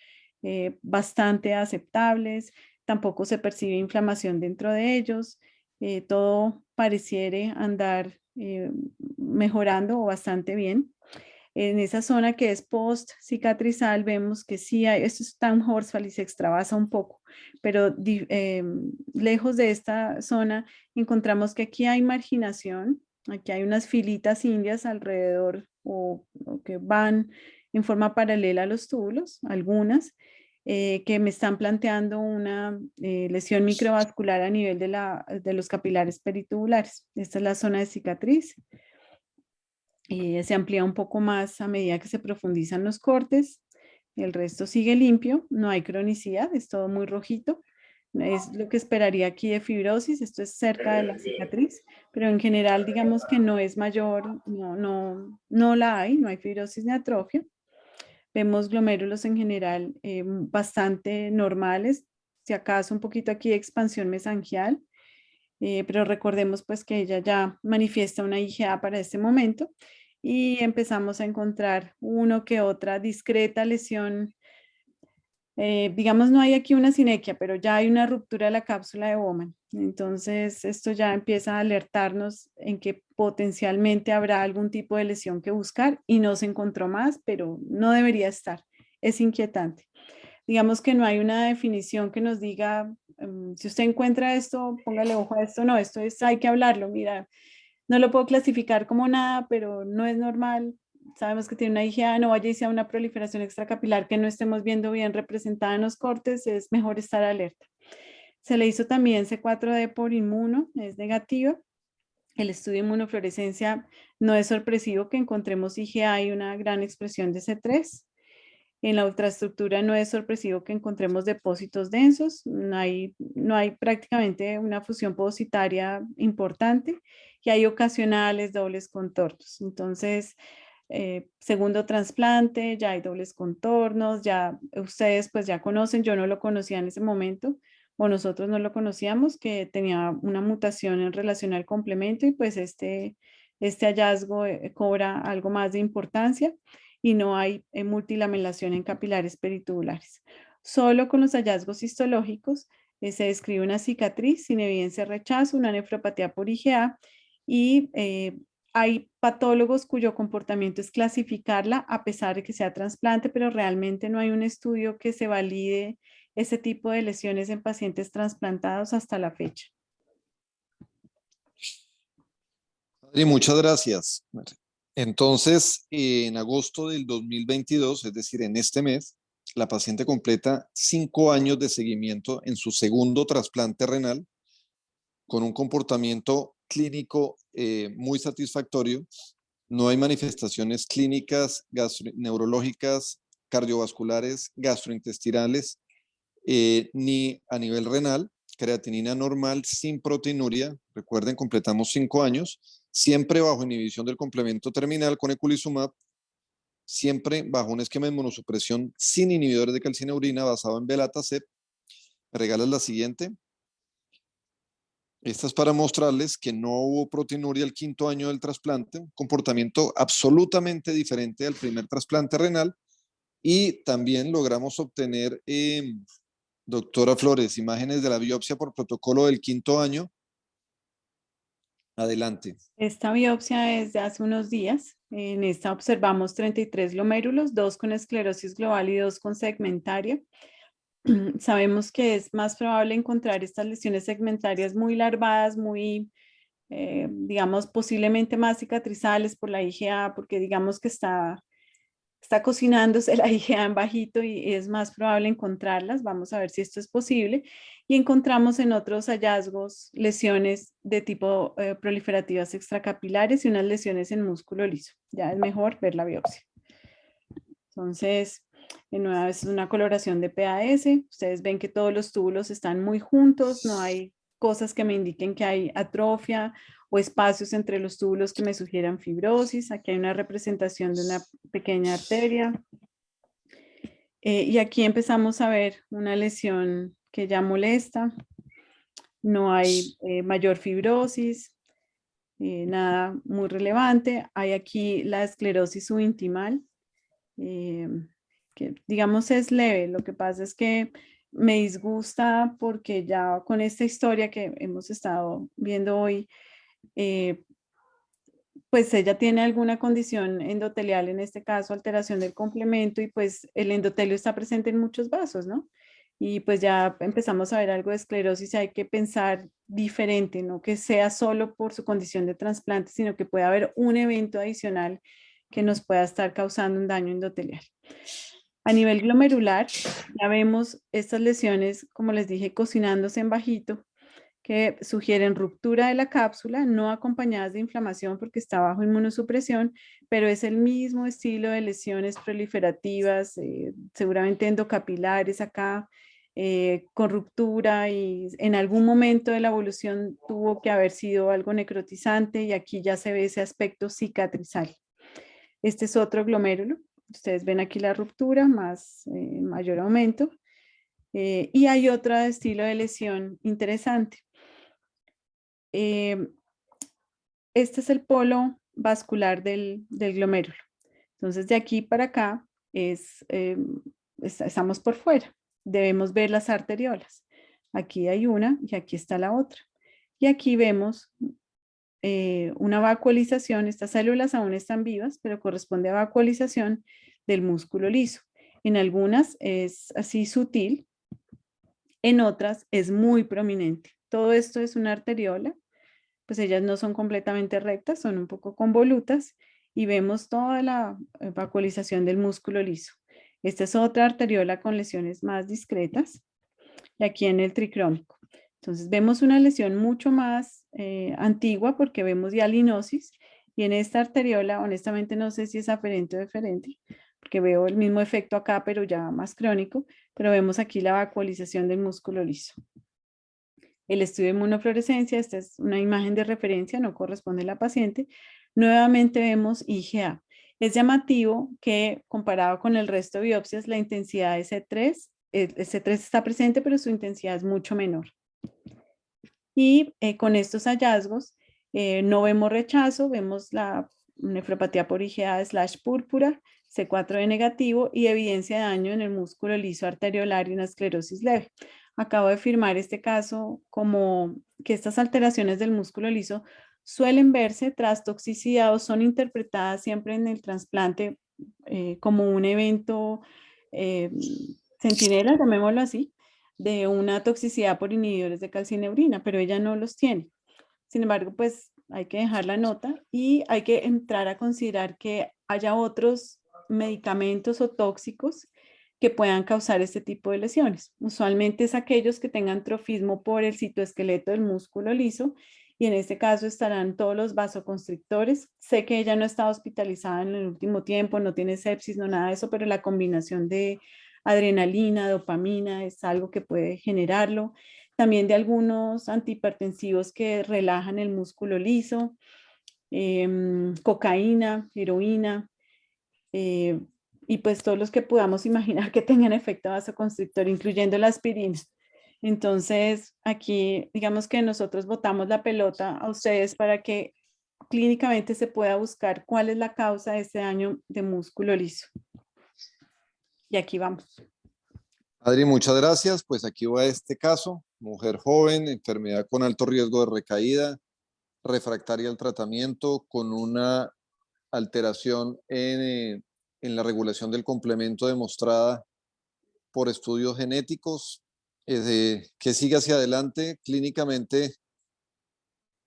bastante aceptables, tampoco se percibe inflamación dentro de ellos, todo pareciere andar mejorando o bastante bien. En esa zona que es post cicatrizal vemos que sí hay, esto está en Horsfall y se extravasa un poco, pero lejos de esta zona encontramos que aquí hay marginación, aquí hay unas filitas indias alrededor o que van en forma paralela a los túbulos, algunas, que me están planteando una lesión microvascular a nivel de los capilares peritubulares. Esta es la zona de cicatriz. Se amplía un poco más a medida que se profundizan los cortes. El resto sigue limpio, no hay cronicidad, es todo muy rojito. Es lo que esperaría aquí de fibrosis, esto es cerca de la cicatriz, pero en general digamos que no es mayor, no la hay, no hay fibrosis ni atrofia. Vemos glomérulos en general bastante normales, si acaso un poquito aquí de expansión mesangial, pero recordemos pues que ella ya manifiesta una IgA para este momento y empezamos a encontrar uno que otra discreta lesión. Digamos, no hay aquí una sinequia, pero ya hay una ruptura de la cápsula de Bowman. Entonces, esto ya empieza a alertarnos en que potencialmente habrá algún tipo de lesión que buscar y no se encontró más, pero no debería estar. Es inquietante. Digamos que no hay una definición que nos diga, si usted encuentra esto, póngale ojo a esto. No, esto es, hay que hablarlo. Mira, no lo puedo clasificar como nada, pero no es normal. Sabemos que tiene una IgA, no vaya y sea una proliferación extracapilar que no estemos viendo bien representada en los cortes, es mejor estar alerta. Se le hizo también C4D por inmuno, es negativa. El estudio de inmunofluorescencia no es sorpresivo que encontremos IgA y una gran expresión de C3. En la ultraestructura no es sorpresivo que encontremos depósitos densos, no hay prácticamente una fusión podocitaria importante y hay ocasionales dobles contornos. Entonces, segundo trasplante, ya hay dobles contornos, ya ustedes pues ya conocen, yo no lo conocía en ese momento, o nosotros no lo conocíamos, que tenía una mutación en relación al complemento y pues este hallazgo cobra algo más de importancia y no hay multilamelación en capilares peritubulares. Solo con los hallazgos histológicos se describe una cicatriz sin evidencia de rechazo, una nefropatía por IgA y hay patólogos cuyo comportamiento es clasificarla a pesar de que sea trasplante, pero realmente no hay un estudio que se valide ese tipo de lesiones en pacientes trasplantados hasta la fecha. Adri, muchas gracias. Entonces, en agosto del 2022, es decir, en este mes, la paciente completa 5 años de seguimiento en su segundo trasplante renal con un comportamiento clínico muy satisfactorio. No hay manifestaciones clínicas, neurológicas, cardiovasculares, gastrointestinales, ni a nivel renal. Creatinina normal sin proteinuria. Recuerden, completamos 5 años, siempre bajo inhibición del complemento terminal con eculizumab, siempre bajo un esquema de inmunosupresión sin inhibidores de calcineurina basado en Belatacept. ¿Me regalas la siguiente? Esta es para mostrarles que no hubo proteinuria el 5.º año del trasplante, un comportamiento absolutamente diferente al primer trasplante renal, y también logramos obtener, doctora Flores, imágenes de la biopsia por protocolo del 5.º año. Adelante. Esta biopsia es de hace unos días. En esta observamos 33 glomérulos, 2 con esclerosis global y 2 con segmentaria. Sabemos que es más probable encontrar estas lesiones segmentarias muy larvadas, muy, digamos, posiblemente más cicatrizales por la IgA, porque digamos que está cocinándose la IgA en bajito y es más probable encontrarlas. Vamos a ver si esto es posible. Y encontramos en otros hallazgos lesiones de tipo proliferativas extracapilares y unas lesiones en músculo liso. Ya es mejor ver la biopsia. Entonces, de nuevo es una coloración de PAS. Ustedes ven que todos los túbulos están muy juntos, no hay cosas que me indiquen que hay atrofia o espacios entre los túbulos que me sugieran fibrosis. Aquí hay una representación de una pequeña arteria. Y aquí empezamos a ver una lesión que ya molesta, no hay mayor fibrosis, nada muy relevante. Hay aquí la esclerosis subintimal, que digamos es leve. Lo que pasa es que me disgusta porque ya con esta historia que hemos estado viendo hoy, pues ella tiene alguna condición endotelial, en este caso alteración del complemento, y pues el endotelio está presente en muchos vasos, ¿no? Y pues ya empezamos a ver algo de esclerosis, hay que pensar diferente, no que sea solo por su condición de trasplante, sino que pueda haber un evento adicional que nos pueda estar causando un daño endotelial. A nivel glomerular, ya vemos estas lesiones, como les dije, cocinándose en bajito, que sugieren ruptura de la cápsula, no acompañadas de inflamación porque está bajo inmunosupresión, pero es el mismo estilo de lesiones proliferativas, seguramente endocapilares acá, con ruptura, y en algún momento de la evolución tuvo que haber sido algo necrotizante, y aquí ya se ve ese aspecto cicatrizal. Este es otro glomérulo. Ustedes ven aquí la ruptura, mayor aumento. Y hay otro estilo de lesión interesante. Este es el polo vascular del glomérulo. Entonces, de aquí para acá estamos por fuera. Debemos ver las arteriolas. Aquí hay una y aquí está la otra. Y aquí vemos una vacuolización. Estas células aún están vivas, pero corresponde a vacuolización del músculo liso. En algunas es así sutil, en otras es muy prominente. Todo esto es una arteriola, pues ellas no son completamente rectas, son un poco convolutas, y vemos toda la vacuolización del músculo liso. Esta es otra arteriola con lesiones más discretas, y aquí en el tricrómico. Entonces vemos una lesión mucho más antigua porque vemos ya linosis, y en esta arteriola, honestamente no sé si es aferente o deferente, porque veo el mismo efecto acá, pero ya más crónico, pero vemos aquí la vacuolización del músculo liso. El estudio de inmunofluorescencia, esta es una imagen de referencia, no corresponde a la paciente. Nuevamente vemos IgA. Es llamativo que comparado con el resto de biopsias, la intensidad de C3, C3 está presente, pero su intensidad es mucho menor. Y con estos hallazgos no vemos rechazo, vemos la nefropatía por IgA/púrpura, C4 de negativo y evidencia de daño en el músculo liso arteriolar y una esclerosis leve. Acabo de firmar este caso como que estas alteraciones del músculo liso suelen verse tras toxicidad o son interpretadas siempre en el trasplante como un evento centinela, llamémoslo así, de una toxicidad por inhibidores de calcineurina, pero ella no los tiene. Sin embargo, pues hay que dejar la nota y hay que entrar a considerar que haya otros medicamentos o tóxicos que puedan causar este tipo de lesiones. Usualmente es aquellos que tengan trofismo por el citoesqueleto del músculo liso, y en este caso estarán todos los vasoconstrictores. Sé que ella no está hospitalizada en el último tiempo, no tiene sepsis, no nada de eso, pero la combinación de adrenalina, dopamina es algo que puede generarlo. También de algunos antihipertensivos que relajan el músculo liso, cocaína, heroína, y pues todos los que podamos imaginar que tengan efecto vasoconstrictor, incluyendo la aspirina. Entonces, aquí digamos que nosotros botamos la pelota a ustedes para que clínicamente se pueda buscar cuál es la causa de este daño de músculo liso. Y aquí vamos. Adri, muchas gracias. Pues aquí va este caso, mujer joven, enfermedad con alto riesgo de recaída, refractaria al tratamiento, con una alteración en la regulación del complemento demostrada por estudios genéticos, que sigue hacia adelante. Clínicamente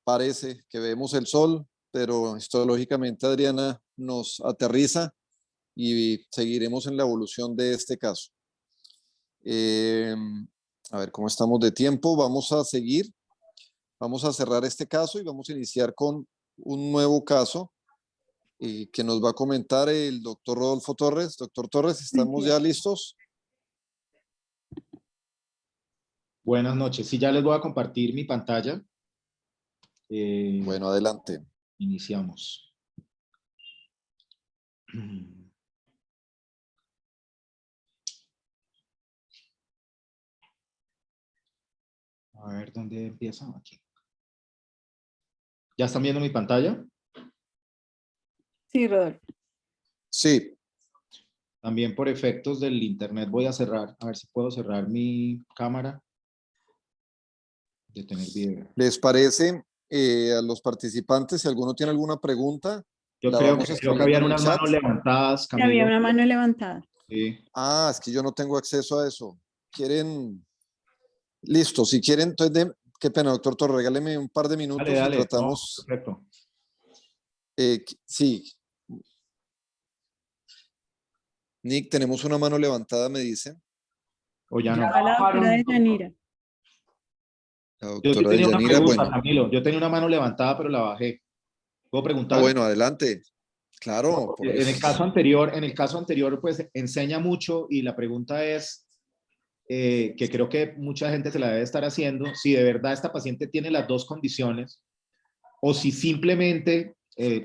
parece que vemos el sol, pero histológicamente Adriana nos aterriza y seguiremos en la evolución de este caso. A ver cómo estamos de tiempo. Vamos a seguir, vamos a cerrar este caso y vamos a iniciar con un nuevo caso que nos va a comentar el doctor Rodolfo Torres. Doctor Torres, ¿estamos ya listos? Buenas noches. Sí, ya les voy a compartir mi pantalla. Bueno, adelante. Iniciamos. A ver, ¿dónde empieza? Aquí. ¿Ya están viendo mi pantalla? Sí, Rodolfo. Sí, También por efectos del internet voy a cerrar, a ver si puedo cerrar mi cámara. Detener video. ¿les parece a los participantes? Si alguno tiene alguna pregunta, Yo la creo vamos creo que escribiendo en habían el unas chat. manos levantadas, Ya había Camilo. una mano levantada. Sí. Ah, es que yo no tengo acceso a eso. ¿Quieren? Listo, si quieren, entonces, qué pena, doctor Torre, regáleme un par de Dale, minutos y dale. No, tratamos. perfecto. Sí, Nick, tenemos una mano levantada, me dice. O ya no. Va la doctora de Yanira. La Yo doctora tenía una Deyanira, pregunta, bueno. Camilo. Yo tenía una mano levantada, pero la bajé. ¿Puedo Ah, preguntar? bueno, adelante. No, Claro, porque en el caso anterior, pues enseña mucho y la pregunta es, que creo que mucha gente se la debe estar haciendo, si de verdad esta paciente tiene las dos condiciones o si simplemente,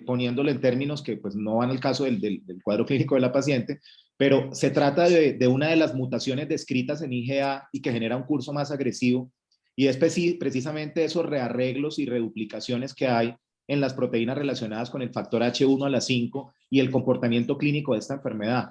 poniéndolo en términos que pues no van al caso del cuadro clínico de la paciente, pero se trata de una de las mutaciones descritas en IgA y que genera un curso más agresivo y es precisamente esos rearreglos y reduplicaciones que hay en las proteínas relacionadas con el factor H1 a la 5 y el comportamiento clínico de esta enfermedad.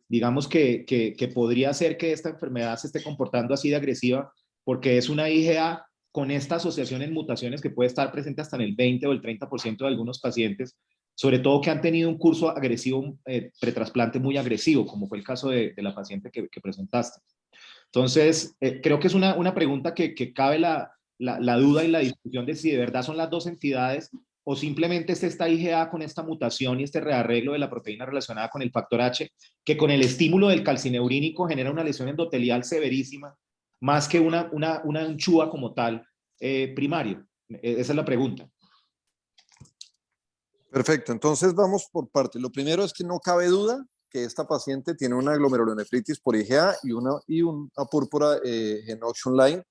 Digamos que podría ser que esta enfermedad se esté comportando así de agresiva porque es una IgA con esta asociación en mutaciones que puede estar presente hasta en el 20 o el 30% de algunos pacientes, sobre todo que han tenido un curso agresivo, pretrasplante muy agresivo, como fue el caso de la paciente que presentaste. Entonces, creo que es una pregunta que cabe la duda y la discusión de si de verdad son las dos entidades o simplemente es esta IgA con esta mutación y este rearreglo de la proteína relacionada con el factor H, que con el estímulo del calcineurínico genera una lesión endotelial severísima, más que una anchúa como tal primario. Esa es la pregunta. perfecto. Entonces vamos por parte. Lo primero es que no cabe duda que esta paciente tiene una glomerulonefritis por IgA y una púrpura Genox Line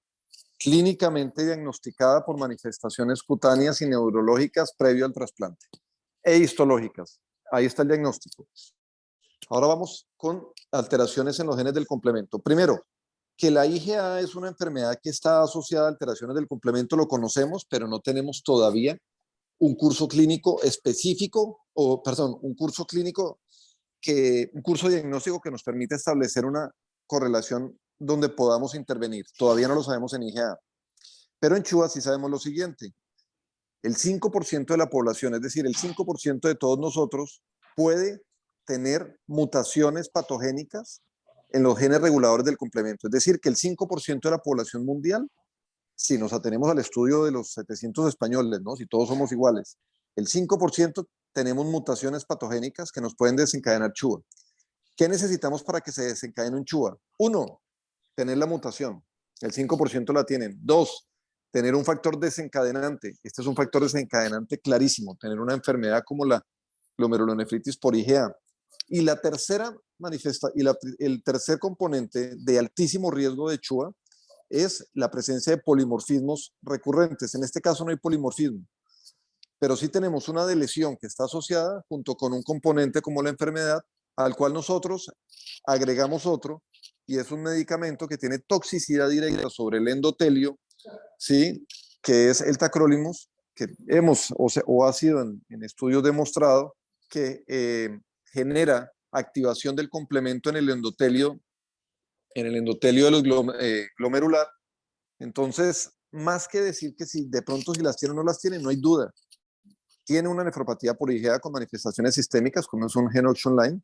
clínicamente diagnosticada por manifestaciones cutáneas y neurológicas previo al trasplante e histológicas. Ahí está el diagnóstico. Ahora vamos con alteraciones en los genes del complemento. Primero, que la IgA es una enfermedad que está asociada a alteraciones del complemento, lo conocemos, pero no tenemos todavía un curso clínico específico, un curso clínico un curso diagnóstico que nos permite establecer una correlación donde podamos intervenir. Todavía no lo sabemos en IgA. Pero en CHUA sí sabemos lo siguiente. El 5% de la población, es decir, el 5% de todos nosotros, puede tener mutaciones patogénicas en los genes reguladores del complemento. Es decir, que el 5% de la población mundial, si nos atenemos al estudio de los 700 españoles, ¿no? Si todos somos iguales, el 5% tenemos mutaciones patogénicas que nos pueden desencadenar CHUA. ¿Qué necesitamos para que se desencadene un CHUA? 1, tener la mutación. El 5% la tienen. 2, tener un factor desencadenante. Este es un factor desencadenante clarísimo. Tener una enfermedad como la glomerulonefritis por IgA. Y la tercera el tercer componente de altísimo riesgo de CHUA es la presencia de polimorfismos recurrentes. En este caso no hay polimorfismo, pero sí tenemos una lesión que está asociada junto con un componente como la enfermedad, al cual nosotros agregamos otro, y es un medicamento que tiene toxicidad directa sobre el endotelio, ¿sí? Que es el tacrolimus, que ha sido en estudios demostrado que genera activación del complemento en el endotelio de los glomerular. Entonces, más que decir que si de pronto si las tiene o no las tiene, no hay duda. Tiene una nefropatía por IgA con manifestaciones sistémicas, como es un Genox Line.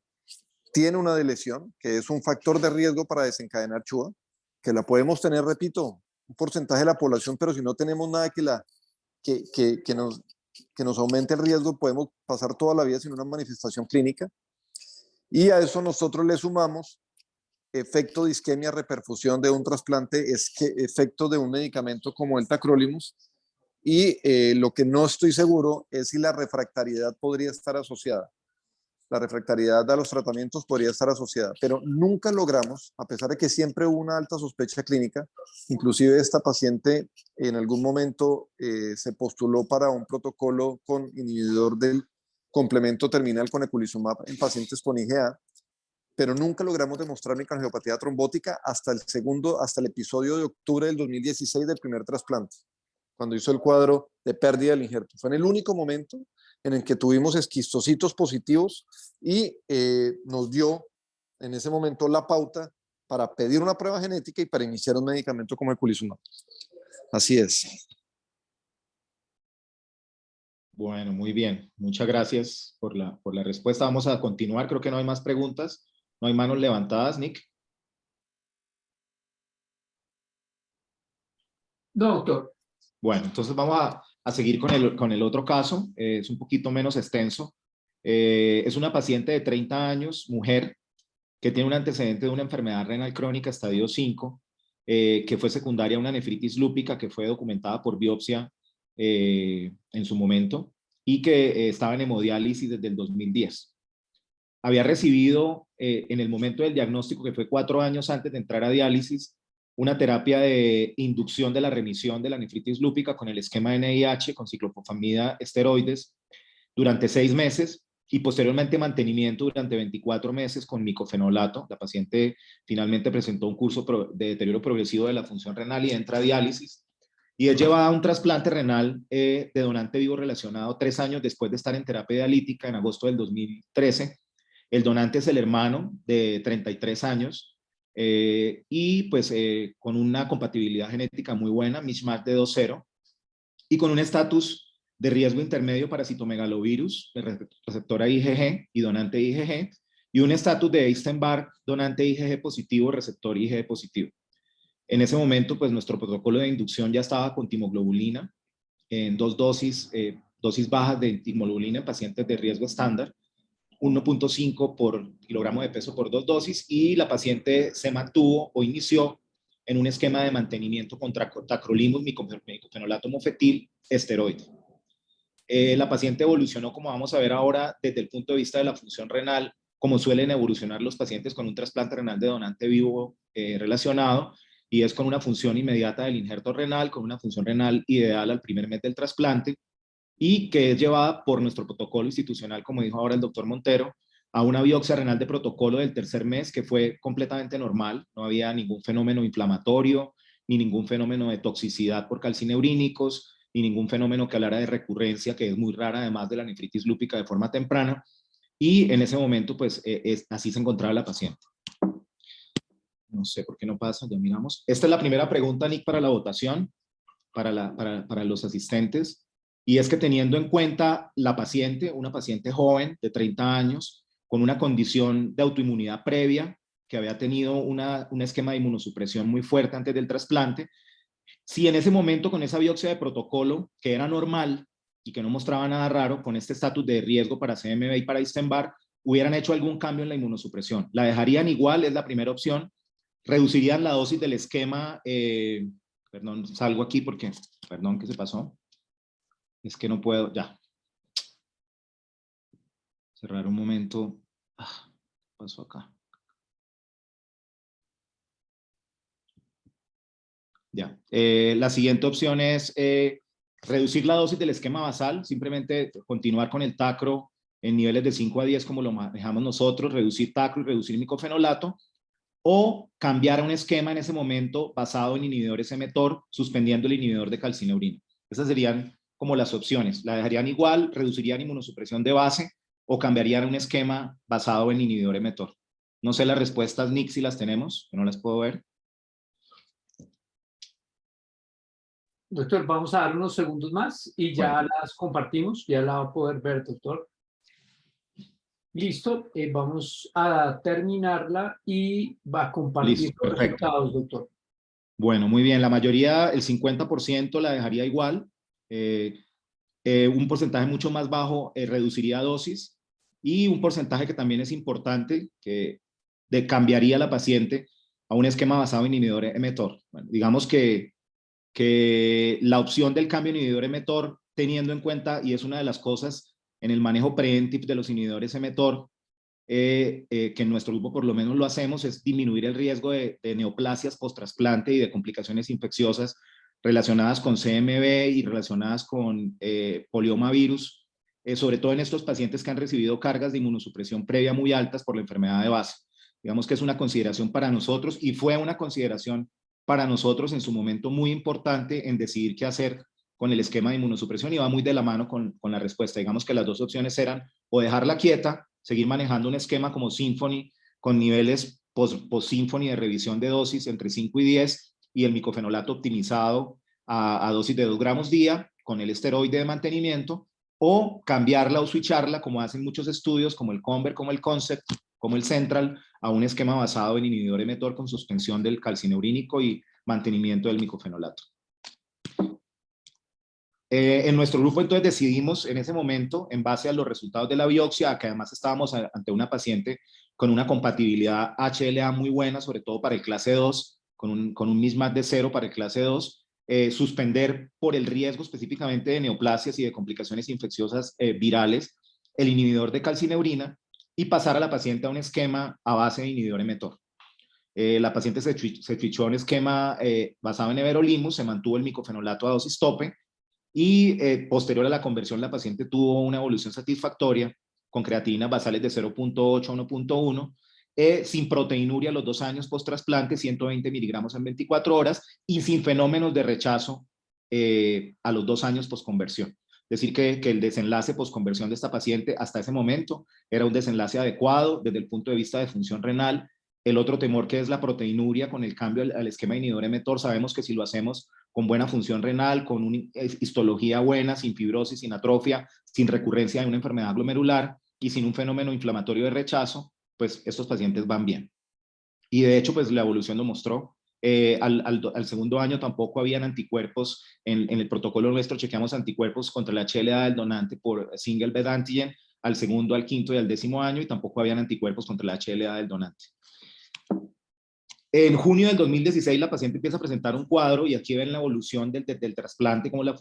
Tiene una deleción, que es un factor de riesgo para desencadenar CHUA, que la podemos tener, repito, un porcentaje de la población, pero si no tenemos nada que nos aumente el riesgo, podemos pasar toda la vida sin una manifestación clínica. Y a eso nosotros le sumamos efecto de isquemia, reperfusión de un trasplante, efecto de un medicamento como el tacrolimus, y lo que no estoy seguro es si la refractariedad podría estar asociada. La refractariedad a los tratamientos podría estar asociada, pero nunca logramos, a pesar de que siempre hubo una alta sospecha clínica, inclusive esta paciente en algún momento se postuló para un protocolo con inhibidor del complemento terminal con eculizumab en pacientes con IgA, pero nunca logramos demostrar microangiopatía trombótica hasta el episodio de octubre del 2016 del primer trasplante, cuando hizo el cuadro de pérdida del injerto. Fue en el único momento en el que tuvimos esquistocitos positivos y nos dio en ese momento la pauta para pedir una prueba genética y para iniciar un medicamento como el eculizumab. Así es. Bueno, muy bien. Muchas gracias por la respuesta. Vamos a continuar. Creo que no hay más preguntas. No hay manos levantadas, Nick. No, doctor. Bueno, entonces vamos a seguir con el otro caso. Es un poquito menos extenso. Es una paciente de 30 años, mujer, que tiene un antecedente de una enfermedad renal crónica estadio 5, que fue secundaria a una nefritis lúpica que fue documentada por biopsia en su momento y que estaba en hemodiálisis desde el 2010. Había recibido en el momento del diagnóstico, que fue 4 años antes de entrar a diálisis, una terapia de inducción de la remisión de la nefritis lúpica con el esquema NIH, con ciclophosphamida esteroides, durante 6 meses y posteriormente mantenimiento durante 24 meses con micofenolato. La paciente finalmente presentó un curso de deterioro progresivo de la función renal y entra a diálisis. Y es llevada a un trasplante renal de donante vivo relacionado 3 años después de estar en terapia dialítica en agosto del 2013. El donante es el hermano de 33 años y pues con una compatibilidad genética muy buena, mismatch de 2.0 y con un estatus de riesgo intermedio para citomegalovirus, de receptora IgG y donante IgG, y un estatus de Epstein-Barr, donante IgG positivo, receptor IgG positivo. En ese momento, pues nuestro protocolo de inducción ya estaba con timoglobulina en 2 dosis, dosis bajas de timoglobulina en pacientes de riesgo estándar, 1.5 por kilogramo de peso por 2 dosis, y la paciente se mantuvo o inició en un esquema de mantenimiento con tacrolimus, micofenolato mofetil, esteroide. La paciente evolucionó, como vamos a ver ahora, desde el punto de vista de la función renal, como suelen evolucionar los pacientes con un trasplante renal de donante vivo relacionado, y es con una función inmediata del injerto renal, con una función renal ideal al primer mes del trasplante, y que es llevada por nuestro protocolo institucional, como dijo ahora el doctor Montero, a una biopsia renal de protocolo del tercer mes que fue completamente normal. No había ningún fenómeno inflamatorio, ni ningún fenómeno de toxicidad por calcineurínicos, ni ningún fenómeno que hablara de recurrencia, que es muy rara, además de la nefritis lúpica de forma temprana. Y en ese momento, pues, así se encontraba la paciente. No sé por qué no pasa, ya miramos. Esta es la primera pregunta, Nick, para la votación, para los asistentes. Y es que teniendo en cuenta la paciente, una paciente joven de 30 años, con una condición de autoinmunidad previa, que había tenido un esquema de inmunosupresión muy fuerte antes del trasplante, si en ese momento con esa biopsia de protocolo, que era normal y que no mostraba nada raro, con este estatus de riesgo para CMV y para Epstein-Barr, hubieran hecho algún cambio en la inmunosupresión. La dejarían igual, es la primera opción. Reducirían la dosis del esquema, perdón, salgo aquí porque, perdón, ¿qué se pasó? Es que no puedo, ya. Cerrar un momento. Ah, pasó acá. Ya. La siguiente opción es reducir la dosis del esquema basal, simplemente continuar con el tacro en niveles de 5 a 10 como lo manejamos nosotros, reducir tacro y reducir micofenolato, o cambiar a un esquema en ese momento basado en inhibidores mTOR, suspendiendo el inhibidor de calcineurina. Esas serían como las opciones. La dejarían igual, reducirían inmunosupresión de base o cambiarían un esquema basado en inhibidor mTOR. No sé las respuestas, Nick, si las tenemos, que no las puedo ver. Doctor, vamos a dar unos segundos más y ya Bueno. las compartimos, ya la va a poder ver, doctor. Listo, vamos a terminarla y va a compartir Listo, los perfecto. resultados, doctor. Bueno, muy bien. La mayoría, el 50% la dejaría igual. Un porcentaje mucho más bajo reduciría dosis, y un porcentaje que también es importante, que cambiaría a la paciente a un esquema basado en inhibidores mTOR. Bueno, digamos que la opción del cambio en inhibidor mTOR, teniendo en cuenta, y es una de las cosas en el manejo preventive de los inhibidores mTOR, que en nuestro grupo por lo menos lo hacemos, es disminuir el riesgo de neoplasias post-trasplante y de complicaciones infecciosas relacionadas con CMV y relacionadas con poliomavirus, sobre todo en estos pacientes que han recibido cargas de inmunosupresión previa muy altas por la enfermedad de base. Digamos que es una consideración para nosotros y fue una consideración para nosotros en su momento muy importante en decidir qué hacer con el esquema de inmunosupresión y va muy de la mano con la respuesta. Digamos que las dos opciones eran o dejarla quieta, seguir manejando un esquema como Symphony con niveles post-Symphony de revisión de dosis entre 5 y 10 y el micofenolato optimizado a dosis de 2 gramos día con el esteroide de mantenimiento, o cambiarla o switcharla como hacen muchos estudios como el CONVER, como el CONCEPT, como el Central, a un esquema basado en inhibidor mTOR con suspensión del calcineurínico y mantenimiento del micofenolato. En nuestro grupo entonces decidimos en ese momento, en base a los resultados de la biopsia, que además estábamos ante una paciente con una compatibilidad HLA muy buena, sobre todo para el clase 2, con un mismatch de 0 para el clase 2, suspender por el riesgo específicamente de neoplasias y de complicaciones infecciosas virales el inhibidor de calcineurina y pasar a la paciente a un esquema a base de inhibidor mTOR. La paciente se fichó un esquema basado en everolimus, se mantuvo el micofenolato a dosis tope y posterior a la conversión la paciente tuvo una evolución satisfactoria con creatininas basales de 0.8 a 1.1, sin proteinuria a los 2 años post-trasplante, 120 miligramos en 24 horas y sin fenómenos de rechazo a los 2 años post-conversión. Es decir, que el desenlace post-conversión de esta paciente hasta ese momento era un desenlace adecuado desde el punto de vista de función renal. El otro temor que es la proteinuria con el cambio al esquema inhibidor mTOR, sabemos que si lo hacemos con buena función renal, con una histología buena, sin fibrosis, sin atrofia, sin recurrencia de una enfermedad glomerular y sin un fenómeno inflamatorio de rechazo, pues estos pacientes van bien. Y de hecho, pues la evolución lo mostró. Al segundo año tampoco habían anticuerpos. En el protocolo nuestro chequeamos anticuerpos contra la HLA del donante por single bed antigen al segundo, al quinto y al 10º año y tampoco habían anticuerpos contra la HLA del donante. En junio del 2016 la paciente empieza a presentar un cuadro y aquí ven la evolución del trasplante, cómo la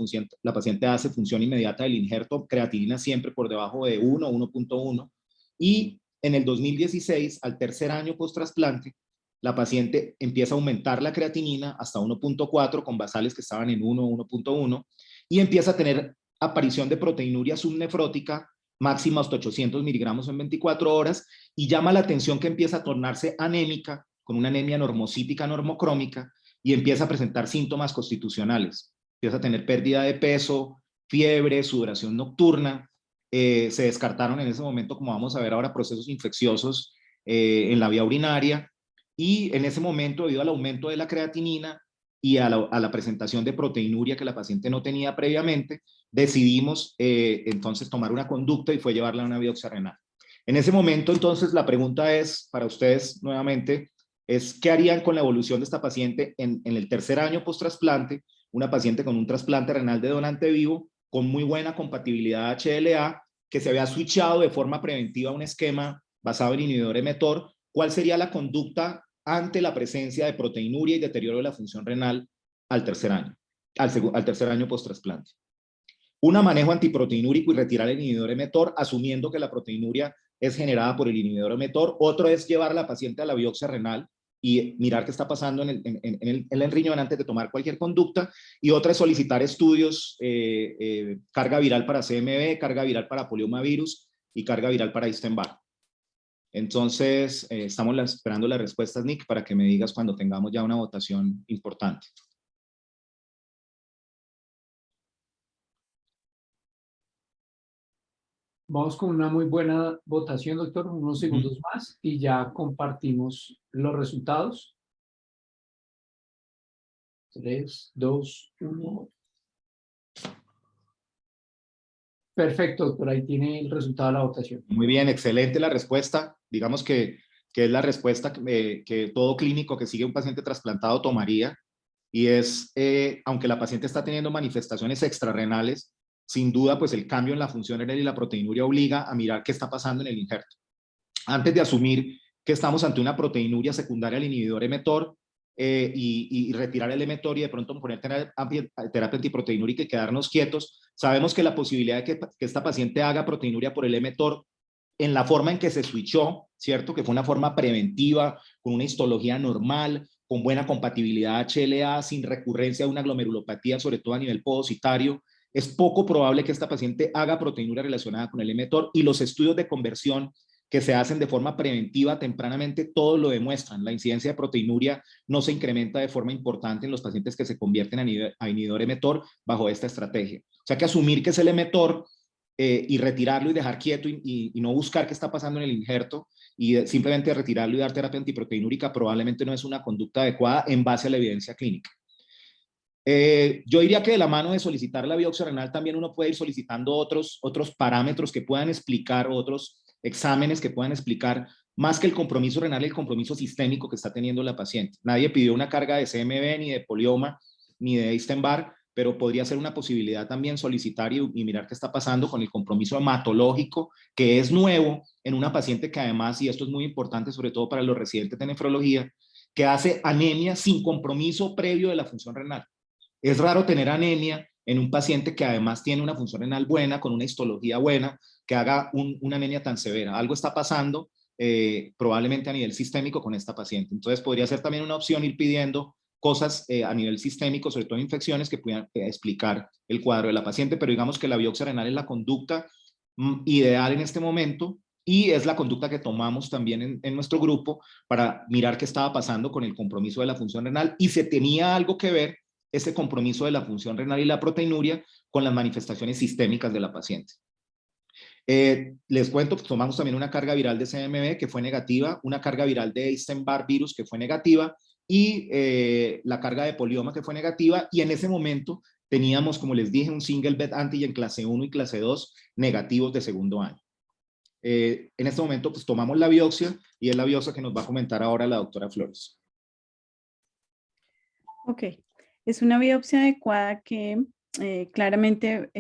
paciente hace función inmediata del injerto, creatinina siempre por debajo de 1, 1.1 y en el 2016 al tercer año post-trasplante la paciente empieza a aumentar la creatinina hasta 1.4 con basales que estaban en 1, 1.1 y empieza a tener aparición de proteinuria subnefrótica máxima hasta 800 miligramos en 24 horas y llama la atención que empieza a tornarse anémica con una anemia normocítica normocrómica y empieza a presentar síntomas constitucionales. Empieza a tener pérdida de peso, fiebre, sudoración nocturna. Se descartaron en ese momento, como vamos a ver ahora, procesos infecciosos en la vía urinaria y en ese momento, debido al aumento de la creatinina y a la presentación de proteinuria que la paciente no tenía previamente, decidimos entonces tomar una conducta y fue llevarla a una biopsia renal. En ese momento, entonces, la pregunta es, para ustedes nuevamente, es ¿qué harían con la evolución de esta paciente en el tercer año post-trasplante? Una paciente con un trasplante renal de donante vivo, con muy buena compatibilidad HLA, que se había switchado de forma preventiva a un esquema basado en inhibidor mTOR. ¿Cuál sería la conducta ante la presencia de proteinuria y deterioro de la función renal al tercer año, al tercer año post-trasplante? Una, manejo antiproteinúrico y retirar el inhibidor mTOR, asumiendo que la proteinuria es generada por el inhibidor mTOR. Otro es llevar a la paciente a la biopsia renal y mirar qué está pasando en el riñón antes de tomar cualquier conducta. Y otra es solicitar estudios, carga viral para CMV, carga viral para poliomavirus y carga viral para Epstein-Barr. Entonces, estamos esperando las respuestas, Nick, para que me digas cuando tengamos ya una votación importante. Vamos con una muy buena votación, doctor, unos segundos más y ya compartimos los resultados. 3, 2, 1. Perfecto, doctor, ahí tiene el resultado de la votación. Muy bien, excelente la respuesta. Digamos que es la respuesta que todo clínico que sigue un paciente trasplantado tomaría y es, aunque la paciente está teniendo manifestaciones extrarrenales, sin duda, pues el cambio en la función renal y la proteinuria obliga a mirar qué está pasando en el injerto. Antes de asumir que estamos ante una proteinuria secundaria al inhibidor mTOR y retirar el mTOR y de pronto poner terapia antiproteinúrica y quedarnos quietos, sabemos que la posibilidad de que esta paciente haga proteinuria por el mTOR en la forma en que se switchó, ¿cierto? Que fue una forma preventiva, con una histología normal, con buena compatibilidad HLA, sin recurrencia de una glomerulopatía, sobre todo a nivel podocitario. Es poco probable que esta paciente haga proteinuria relacionada con el mTOR y los estudios de conversión que se hacen de forma preventiva tempranamente, todos lo demuestran. La incidencia de proteinuria no se incrementa de forma importante en los pacientes que se convierten a inhibidor mTOR bajo esta estrategia. O sea que asumir que es el mTOR y retirarlo y dejar quieto y no buscar qué está pasando en el injerto y simplemente retirarlo y dar terapia antiproteinúrica probablemente no es una conducta adecuada en base a la evidencia clínica. Yo diría que de la mano de solicitar la biopsia renal también uno puede ir solicitando otros parámetros que puedan explicar, otros exámenes que puedan explicar más que el compromiso renal, el compromiso sistémico que está teniendo la paciente. Nadie pidió una carga de CMV, ni de polioma, ni de Epstein-Barr, pero podría ser una posibilidad también solicitar y mirar qué está pasando con el compromiso hematológico, que es nuevo en una paciente que además, y esto es muy importante sobre todo para los residentes de nefrología, que hace anemia sin compromiso previo de la función renal. Es raro tener anemia en un paciente que además tiene una función renal buena, con una histología buena, que haga una anemia tan severa. Algo está pasando probablemente a nivel sistémico con esta paciente. Entonces podría ser también una opción ir pidiendo cosas a nivel sistémico, sobre todo infecciones que puedan explicar el cuadro de la paciente, pero digamos que la biopsia renal es la conducta ideal en este momento y es la conducta que tomamos también en nuestro grupo para mirar qué estaba pasando con el compromiso de la función renal y si tenía algo que ver ese compromiso de la función renal y la proteinuria con las manifestaciones sistémicas de la paciente. Les cuento, tomamos también una carga viral de CMV que fue negativa, una carga viral de Epstein-Barr virus que fue negativa y la carga de polioma que fue negativa y en ese momento teníamos, como les dije, un single bed antigen clase 1 y clase 2 negativos de segundo año. En este momento pues tomamos la biopsia y es la biopsia que nos va a comentar ahora la doctora Flores. Ok, es una biopsia adecuada que claramente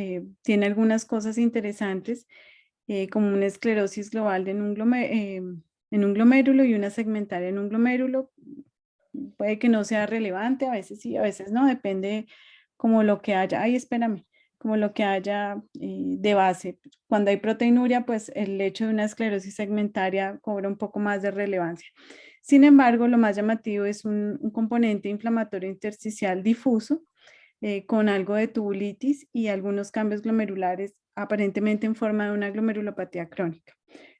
tiene algunas cosas interesantes, como una esclerosis global en un glomérulo y una segmentaria en un glomérulo. Puede que no sea relevante, a veces sí, a veces no, depende como lo que haya. Ay, espérame, como lo que haya de base. Cuando hay proteinuria, pues el hecho de una esclerosis segmentaria cobra un poco más de relevancia. Sin embargo, lo más llamativo es un componente inflamatorio intersticial difuso con algo de tubulitis y algunos cambios glomerulares aparentemente en forma de una glomerulopatía crónica.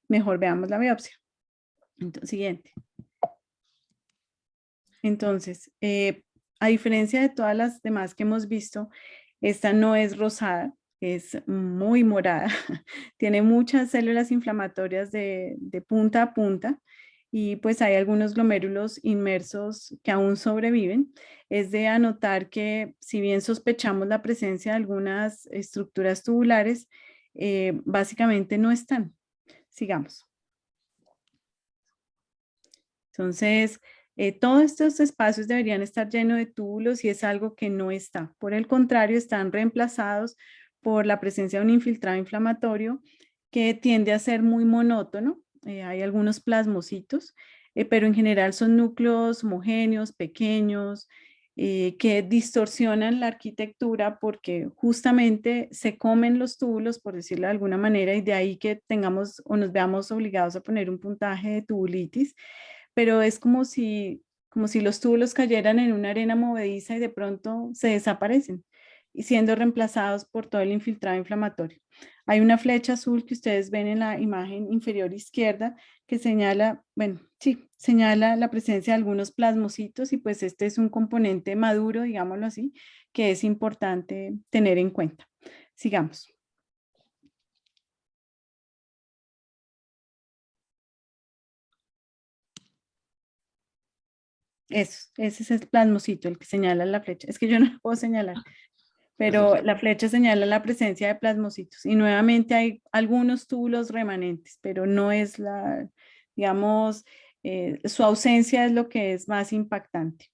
Mejor veamos la biopsia. Entonces, siguiente. Entonces, a diferencia de todas las demás que hemos visto, esta no es rosada, es muy morada. Tiene muchas células inflamatorias de punta a punta y pues hay algunos glomérulos inmersos que aún sobreviven. Es de anotar que si bien sospechamos la presencia de algunas estructuras tubulares, básicamente no están. Sigamos. Entonces, todos estos espacios deberían estar llenos de túbulos y es algo que no está. Por el contrario, están reemplazados por la presencia de un infiltrado inflamatorio que tiende a ser muy monótono. Hay algunos plasmocitos, pero en general son núcleos homogéneos, pequeños, que distorsionan la arquitectura porque justamente se comen los túbulos, por decirlo de alguna manera, y de ahí que tengamos o nos veamos obligados a poner un puntaje de tubulitis. Pero es como si los túbulos cayeran en una arena movediza y de pronto se desaparecen y siendo reemplazados por todo el infiltrado inflamatorio. Hay una flecha azul que ustedes ven en la imagen inferior izquierda que señala, bueno, sí, señala la presencia de algunos plasmocitos y pues este es un componente maduro, digámoslo así, que es importante tener en cuenta. Sigamos. Eso, ese es el plasmocito, el que señala la flecha. Es que yo no lo puedo señalar, pero la flecha señala la presencia de plasmocitos. Y nuevamente hay algunos túbulos remanentes, pero no es digamos, su ausencia es lo que es más impactante,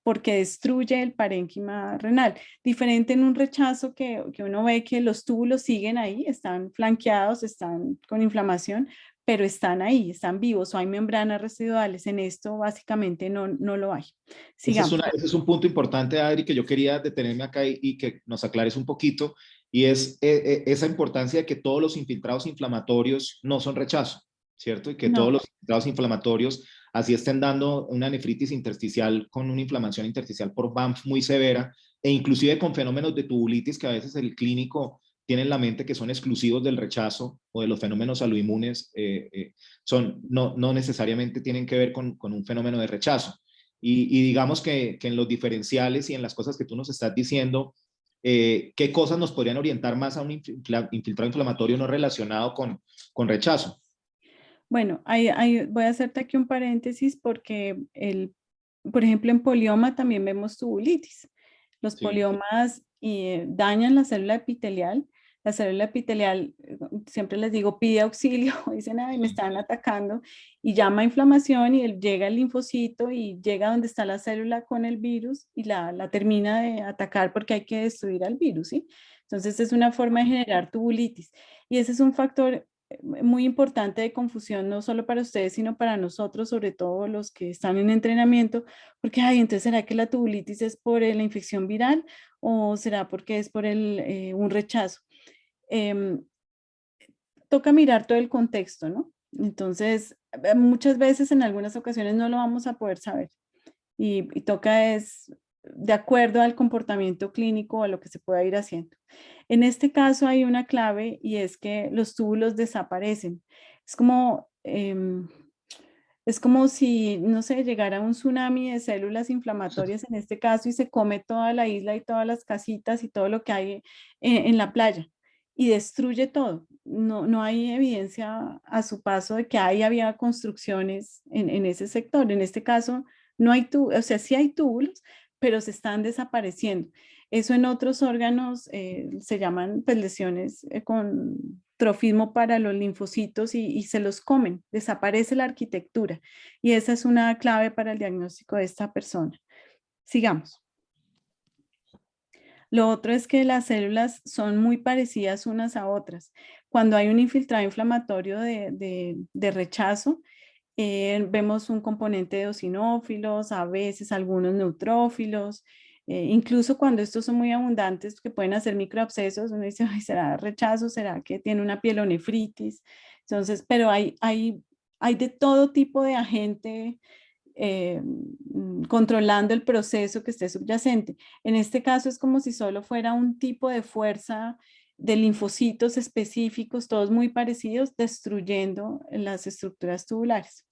porque destruye el parénquima renal. Diferente en un rechazo que uno ve que los túbulos siguen ahí, están flanqueados, están con inflamación, pero están ahí, están vivos o hay membranas residuales. En esto básicamente no lo hay. Sigamos. Ese es un punto importante, Adri, que yo quería detenerme acá y que nos aclares un poquito, y es esa importancia de que todos los infiltrados inflamatorios no son rechazo, ¿cierto? Y que No. todos los infiltrados inflamatorios, así estén dando una nefritis intersticial con una inflamación intersticial por BAMF muy severa, e inclusive con fenómenos de tubulitis que a veces el clínico tienen la mente que son exclusivos del rechazo o de los fenómenos autoinmunes, no necesariamente tienen que ver con un fenómeno de rechazo. Y digamos que en los diferenciales y en las cosas que tú nos estás diciendo, ¿qué cosas nos podrían orientar más a un infiltrado inflamatorio no relacionado con rechazo? Bueno, voy a hacerte aquí un paréntesis porque, por ejemplo, en polioma también vemos tubulitis. Los Sí. poliomas dañan la célula epitelial. La célula epitelial, siempre les digo, pide auxilio, dicen, ay, me están atacando, y llama a inflamación y llega el linfocito y llega donde está la célula con el virus y la termina de atacar porque hay que destruir al virus, ¿sí? Entonces es una forma de generar tubulitis. Y ese es un factor muy importante de confusión, no solo para ustedes, sino para nosotros, sobre todo los que están en entrenamiento, porque, ay, entonces, ¿será que la tubulitis es por la infección viral o será porque es por un rechazo? Toca mirar todo el contexto, ¿no? Entonces, muchas veces, en algunas ocasiones, no lo vamos a poder saber y toca es de acuerdo al comportamiento clínico o a lo que se pueda ir haciendo. En este caso hay una clave y es que los túbulos desaparecen. Es como, es como si, no sé, llegara un tsunami de células inflamatorias en este caso y se come toda la isla y todas las casitas y todo lo que hay en la playa y destruye todo. No hay evidencia a su paso de que había construcciones en ese sector. En este caso, no hay túbulos, o sea, sí hay túbulos, pero se están desapareciendo. Eso en otros órganos se llaman pues, lesiones con trofismo para los linfocitos y se los comen, desaparece la arquitectura. Y esa es una clave para el diagnóstico de esta persona. Sigamos. Lo otro es que las células son muy parecidas unas a otras. Cuando hay un infiltrado inflamatorio de rechazo, vemos un componente de eosinófilos, a veces algunos neutrófilos, incluso cuando estos son muy abundantes, que pueden hacer microabscesos, uno dice, ay, ¿será rechazo? ¿Será que tiene una pielonefritis? Entonces, pero hay de todo tipo de agente controlando el proceso que esté subyacente. En este caso es como si solo fuera un tipo de fuerza de linfocitos específicos, todos muy parecidos, destruyendo las estructuras tubulares.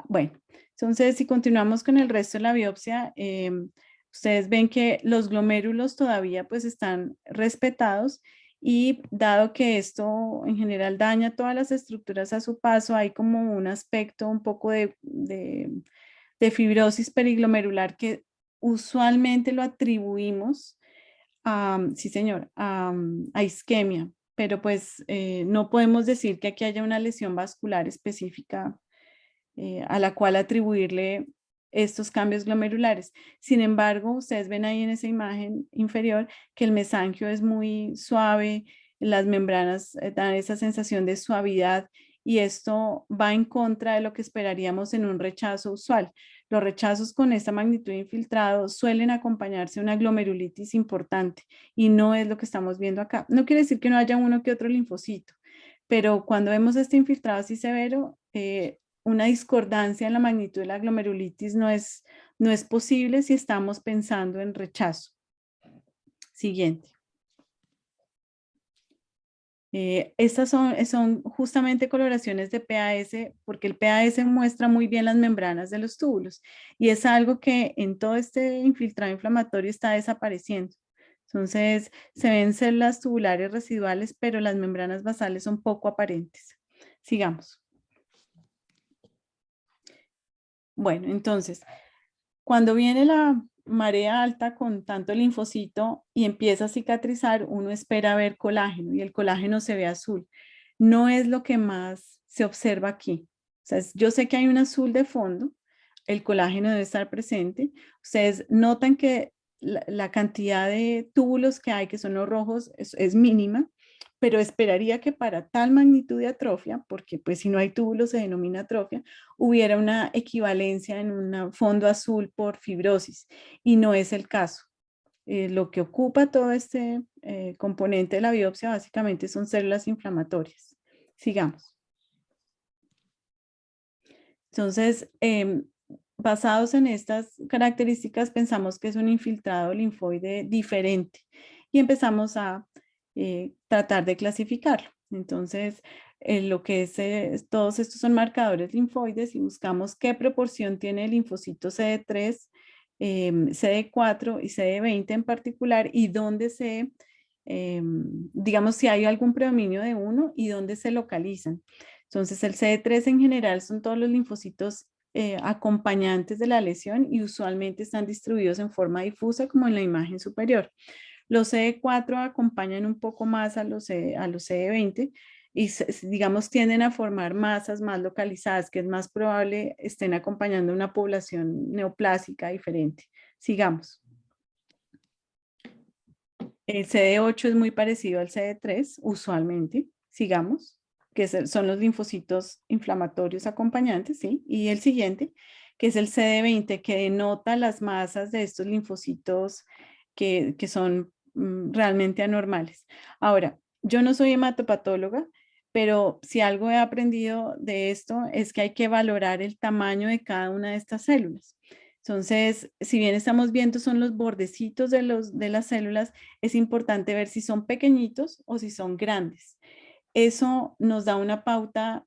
Bueno, entonces si continuamos con el resto de la biopsia, ustedes ven que los glomérulos todavía pues están respetados y dado que esto en general daña todas las estructuras a su paso, hay como un aspecto un poco de fibrosis periglomerular que usualmente lo atribuimos sí señor, a isquemia, pero pues no podemos decir que aquí haya una lesión vascular específica a la cual atribuirle estos cambios glomerulares. Sin embargo, ustedes ven ahí en esa imagen inferior que el mesangio es muy suave, las membranas dan esa sensación de suavidad y esto va en contra de lo que esperaríamos en un rechazo usual. Los rechazos con esta magnitud de infiltrado suelen acompañarse de una glomerulitis importante y no es lo que estamos viendo acá. No quiere decir que no haya uno que otro linfocito, pero cuando vemos este infiltrado así severo, una discordancia en la magnitud de la glomerulitis no es posible si estamos pensando en rechazo. Siguiente. Estas son justamente coloraciones de PAS porque el PAS muestra muy bien las membranas de los túbulos y es algo que en todo este infiltrado inflamatorio está desapareciendo. Entonces se ven células tubulares residuales, pero las membranas basales son poco aparentes. Sigamos. Bueno, entonces, cuando viene la marea alta con tanto linfocito y empieza a cicatrizar, uno espera ver colágeno y el colágeno se ve azul. No es lo que más se observa aquí. O sea, yo sé que hay un azul de fondo, el colágeno debe estar presente. Ustedes notan que la cantidad de túbulos que hay, que son los rojos, es mínima, pero esperaría que para tal magnitud de atrofia, porque pues si no hay túbulos se denomina atrofia, hubiera una equivalencia en un fondo azul por fibrosis y no es el caso. Lo que ocupa todo este componente de la biopsia básicamente son células inflamatorias. Sigamos. Entonces, basados en estas características, pensamos que es un infiltrado linfoide diferente y empezamos a tratar de clasificarlo. Entonces, lo que es, todos estos son marcadores linfoides y buscamos qué proporción tiene el linfocito CD3, CD4 y CD20 en particular y dónde se, digamos, si hay algún predominio de uno y dónde se localizan. Entonces, el CD3 en general son todos los linfocitos acompañantes de la lesión y usualmente están distribuidos en forma difusa como en la imagen superior. Los CD4 acompañan un poco más a los CD20 y digamos tienden a formar masas más localizadas, que es más probable estén acompañando una población neoplásica diferente. Sigamos. El CD8 es muy parecido al CD3, usualmente. Sigamos, que son los linfocitos inflamatorios acompañantes, ¿sí? Y el siguiente, que es el CD20, que denota las masas de estos linfocitos que son realmente anormales. Ahora, yo no soy hematopatóloga, pero si algo he aprendido de esto es que hay que valorar el tamaño de cada una de estas células. Entonces, si bien estamos viendo son los bordecitos de las células, es importante ver si son pequeñitos o si son grandes. Eso nos da una pauta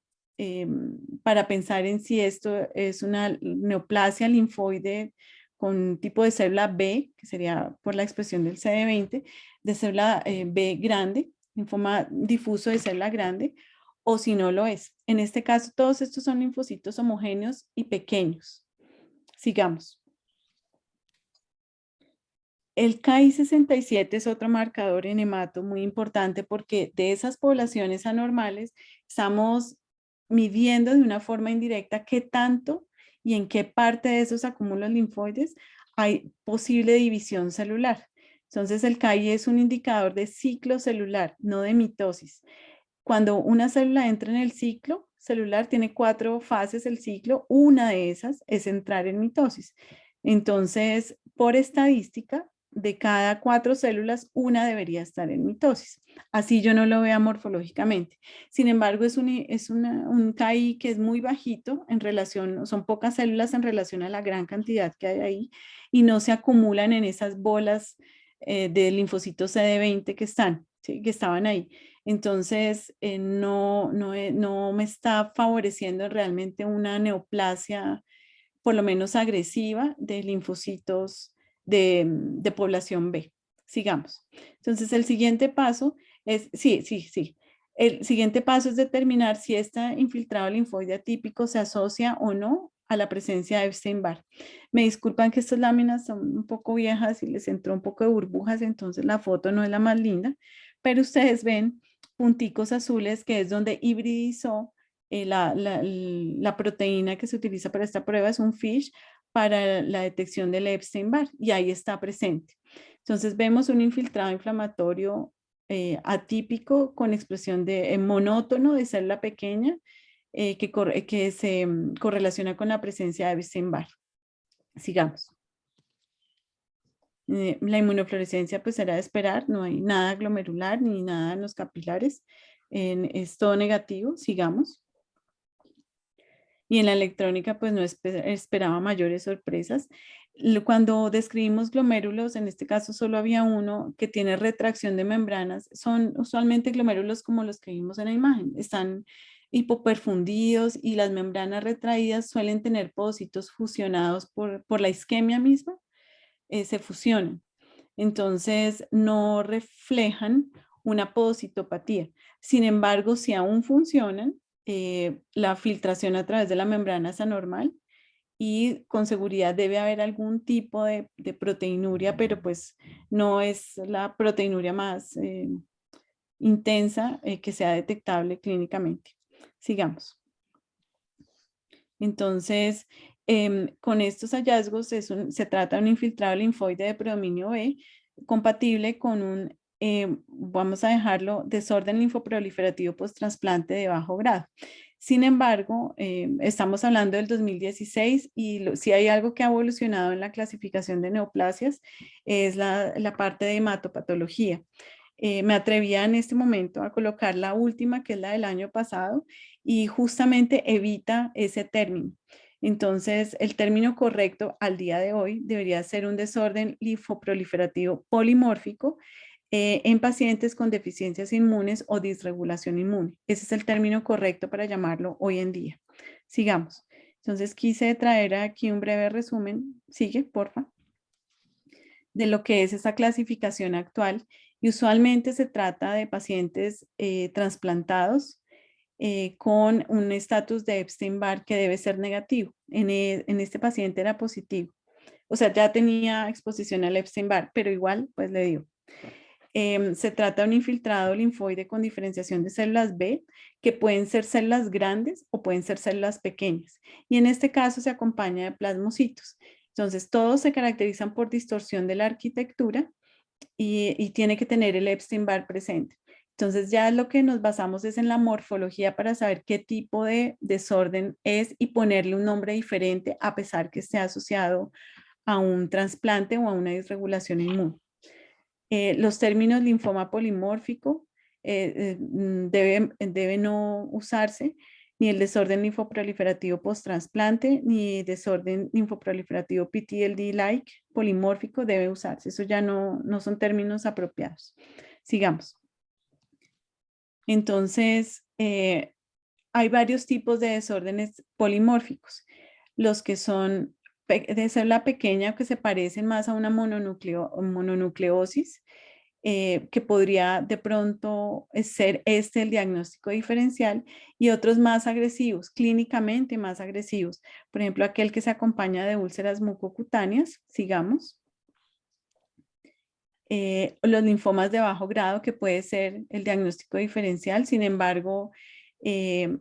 para pensar en si esto es una neoplasia linfoide con un tipo de célula B, que sería por la expresión del CD20, de célula B grande, linfoma difuso de célula grande, o si no lo es. En este caso, todos estos son linfocitos homogéneos y pequeños. Sigamos. El Ki-67 es otro marcador en hemato muy importante porque de esas poblaciones anormales estamos midiendo de una forma indirecta qué tanto y en qué parte de esos acúmulos linfoides hay posible división celular. Entonces el Ki es un indicador de ciclo celular, no de mitosis. Cuando una célula entra en el ciclo celular, tiene 4 fases el ciclo, una de esas es entrar en mitosis. Entonces, por estadística, de cada 4 células, una debería estar en mitosis. Así yo no lo vea morfológicamente. Sin embargo, es un KI que es muy bajito en relación, son pocas células en relación a la gran cantidad que hay ahí y no se acumulan en esas bolas de linfocitos CD20 que ¿sí? Que estaban ahí. Entonces, no me está favoreciendo realmente una neoplasia, por lo menos agresiva, de linfocitos de población B. Sigamos. Entonces, el siguiente paso es, sí. El siguiente paso es determinar si este infiltrado linfoide atípico se asocia o no a la presencia de Epstein-Barr. Me disculpan que estas láminas son un poco viejas y les entró un poco de burbujas, entonces la foto no es la más linda, pero ustedes ven punticos azules que es donde hibridizó la proteína que se utiliza para esta prueba, es un FISH para la detección del Epstein-Barr y ahí está presente. Entonces vemos un infiltrado inflamatorio atípico con expresión de monótono de célula pequeña que se correlaciona con la presencia de Epstein-Barr. Sigamos. La inmunofluorescencia pues será de esperar, no hay nada glomerular ni nada en los capilares, es todo negativo, sigamos. Y en la electrónica pues no esperaba mayores sorpresas. Cuando describimos glomérulos, en este caso solo había uno que tiene retracción de membranas, son usualmente glomérulos como los que vimos en la imagen, están hipoperfundidos y las membranas retraídas suelen tener podocitos fusionados por la isquemia misma, se fusionan. Entonces no reflejan una podocitopatía. Sin embargo, si aún funcionan, la filtración a través de la membrana es anormal y con seguridad debe haber algún tipo de proteinuria, pero pues no es la proteinuria más intensa que sea detectable clínicamente. Sigamos. Entonces, con estos hallazgos se trata de un infiltrado linfoide de predominio B compatible con un, vamos a dejarlo, desorden linfoproliferativo post-trasplante de bajo grado. Sin embargo, estamos hablando del 2016 y si hay algo que ha evolucionado en la clasificación de neoplasias es la parte de hematopatología. Me atrevía en este momento a colocar la última, que es la del año pasado, y justamente evita ese término. Entonces, el término correcto al día de hoy debería ser un desorden linfoproliferativo polimórfico en pacientes con deficiencias inmunes o disregulación inmune. Ese es el término correcto para llamarlo hoy en día. Sigamos. Entonces quise traer aquí un breve resumen. Sigue, porfa. De lo que es esta clasificación actual. Y usualmente se trata de pacientes trasplantados con un estatus de Epstein-Barr que debe ser negativo. En este paciente era positivo. O sea, ya tenía exposición al Epstein-Barr, pero igual, pues le dio. Se trata de un infiltrado linfoide con diferenciación de células B, que pueden ser células grandes o pueden ser células pequeñas. Y en este caso se acompaña de plasmocitos. Entonces, todos se caracterizan por distorsión de la arquitectura y tiene que tener el Epstein-Barr presente. Entonces, ya lo que nos basamos es en la morfología para saber qué tipo de desorden es y ponerle un nombre diferente a pesar que esté asociado a un trasplante o a una disregulación inmune. Los términos linfoma polimórfico debe no usarse, ni el desorden linfoproliferativo post-trasplante, ni desorden linfoproliferativo PTLD-like polimórfico debe usarse. Eso ya no son términos apropiados. Sigamos. Entonces, hay varios tipos de desórdenes polimórficos. Los que son de célula pequeña que se parecen más a una mononucleosis, que podría de pronto ser el diagnóstico diferencial, y otros más agresivos, clínicamente más agresivos. Por ejemplo, aquel que se acompaña de úlceras mucocutáneas, sigamos. Los linfomas de bajo grado, que puede ser el diagnóstico diferencial, sin embargo,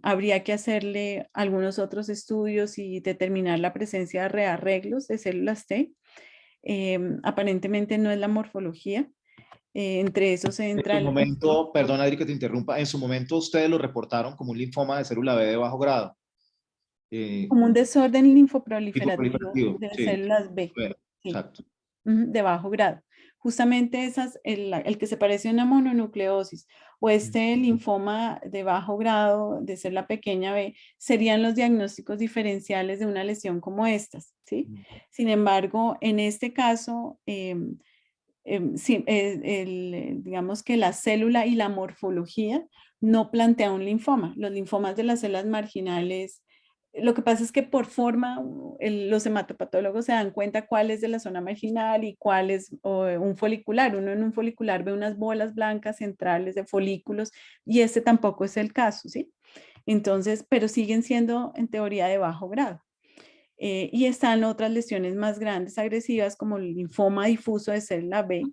habría que hacerle algunos otros estudios y determinar la presencia de rearreglos de células T. Aparentemente no es la morfología. Entre esos entra En su momento, perdón Adri que te interrumpa, en su momento ustedes lo reportaron como un linfoma de célula B de bajo grado. Como un desorden linfoproliferativo Linfoproliferativo, de sí. células B. Bueno, Sí. exacto. De bajo grado. Justamente el que se parece a una mononucleosis o este linfoma de bajo grado de célula pequeña B serían los diagnósticos diferenciales de una lesión como estas, ¿sí? Sin embargo, en este caso, sí, digamos que la célula y la morfología no plantea un linfoma. Los linfomas de las células marginales, lo que pasa es que por forma los hematopatólogos se dan cuenta cuál es de la zona marginal y cuál es un folicular. Uno en un folicular ve unas bolas blancas centrales de folículos y este tampoco es el caso, ¿sí? Entonces, pero siguen siendo en teoría de bajo grado. Y están otras lesiones más grandes, agresivas, como el linfoma difuso de célula B,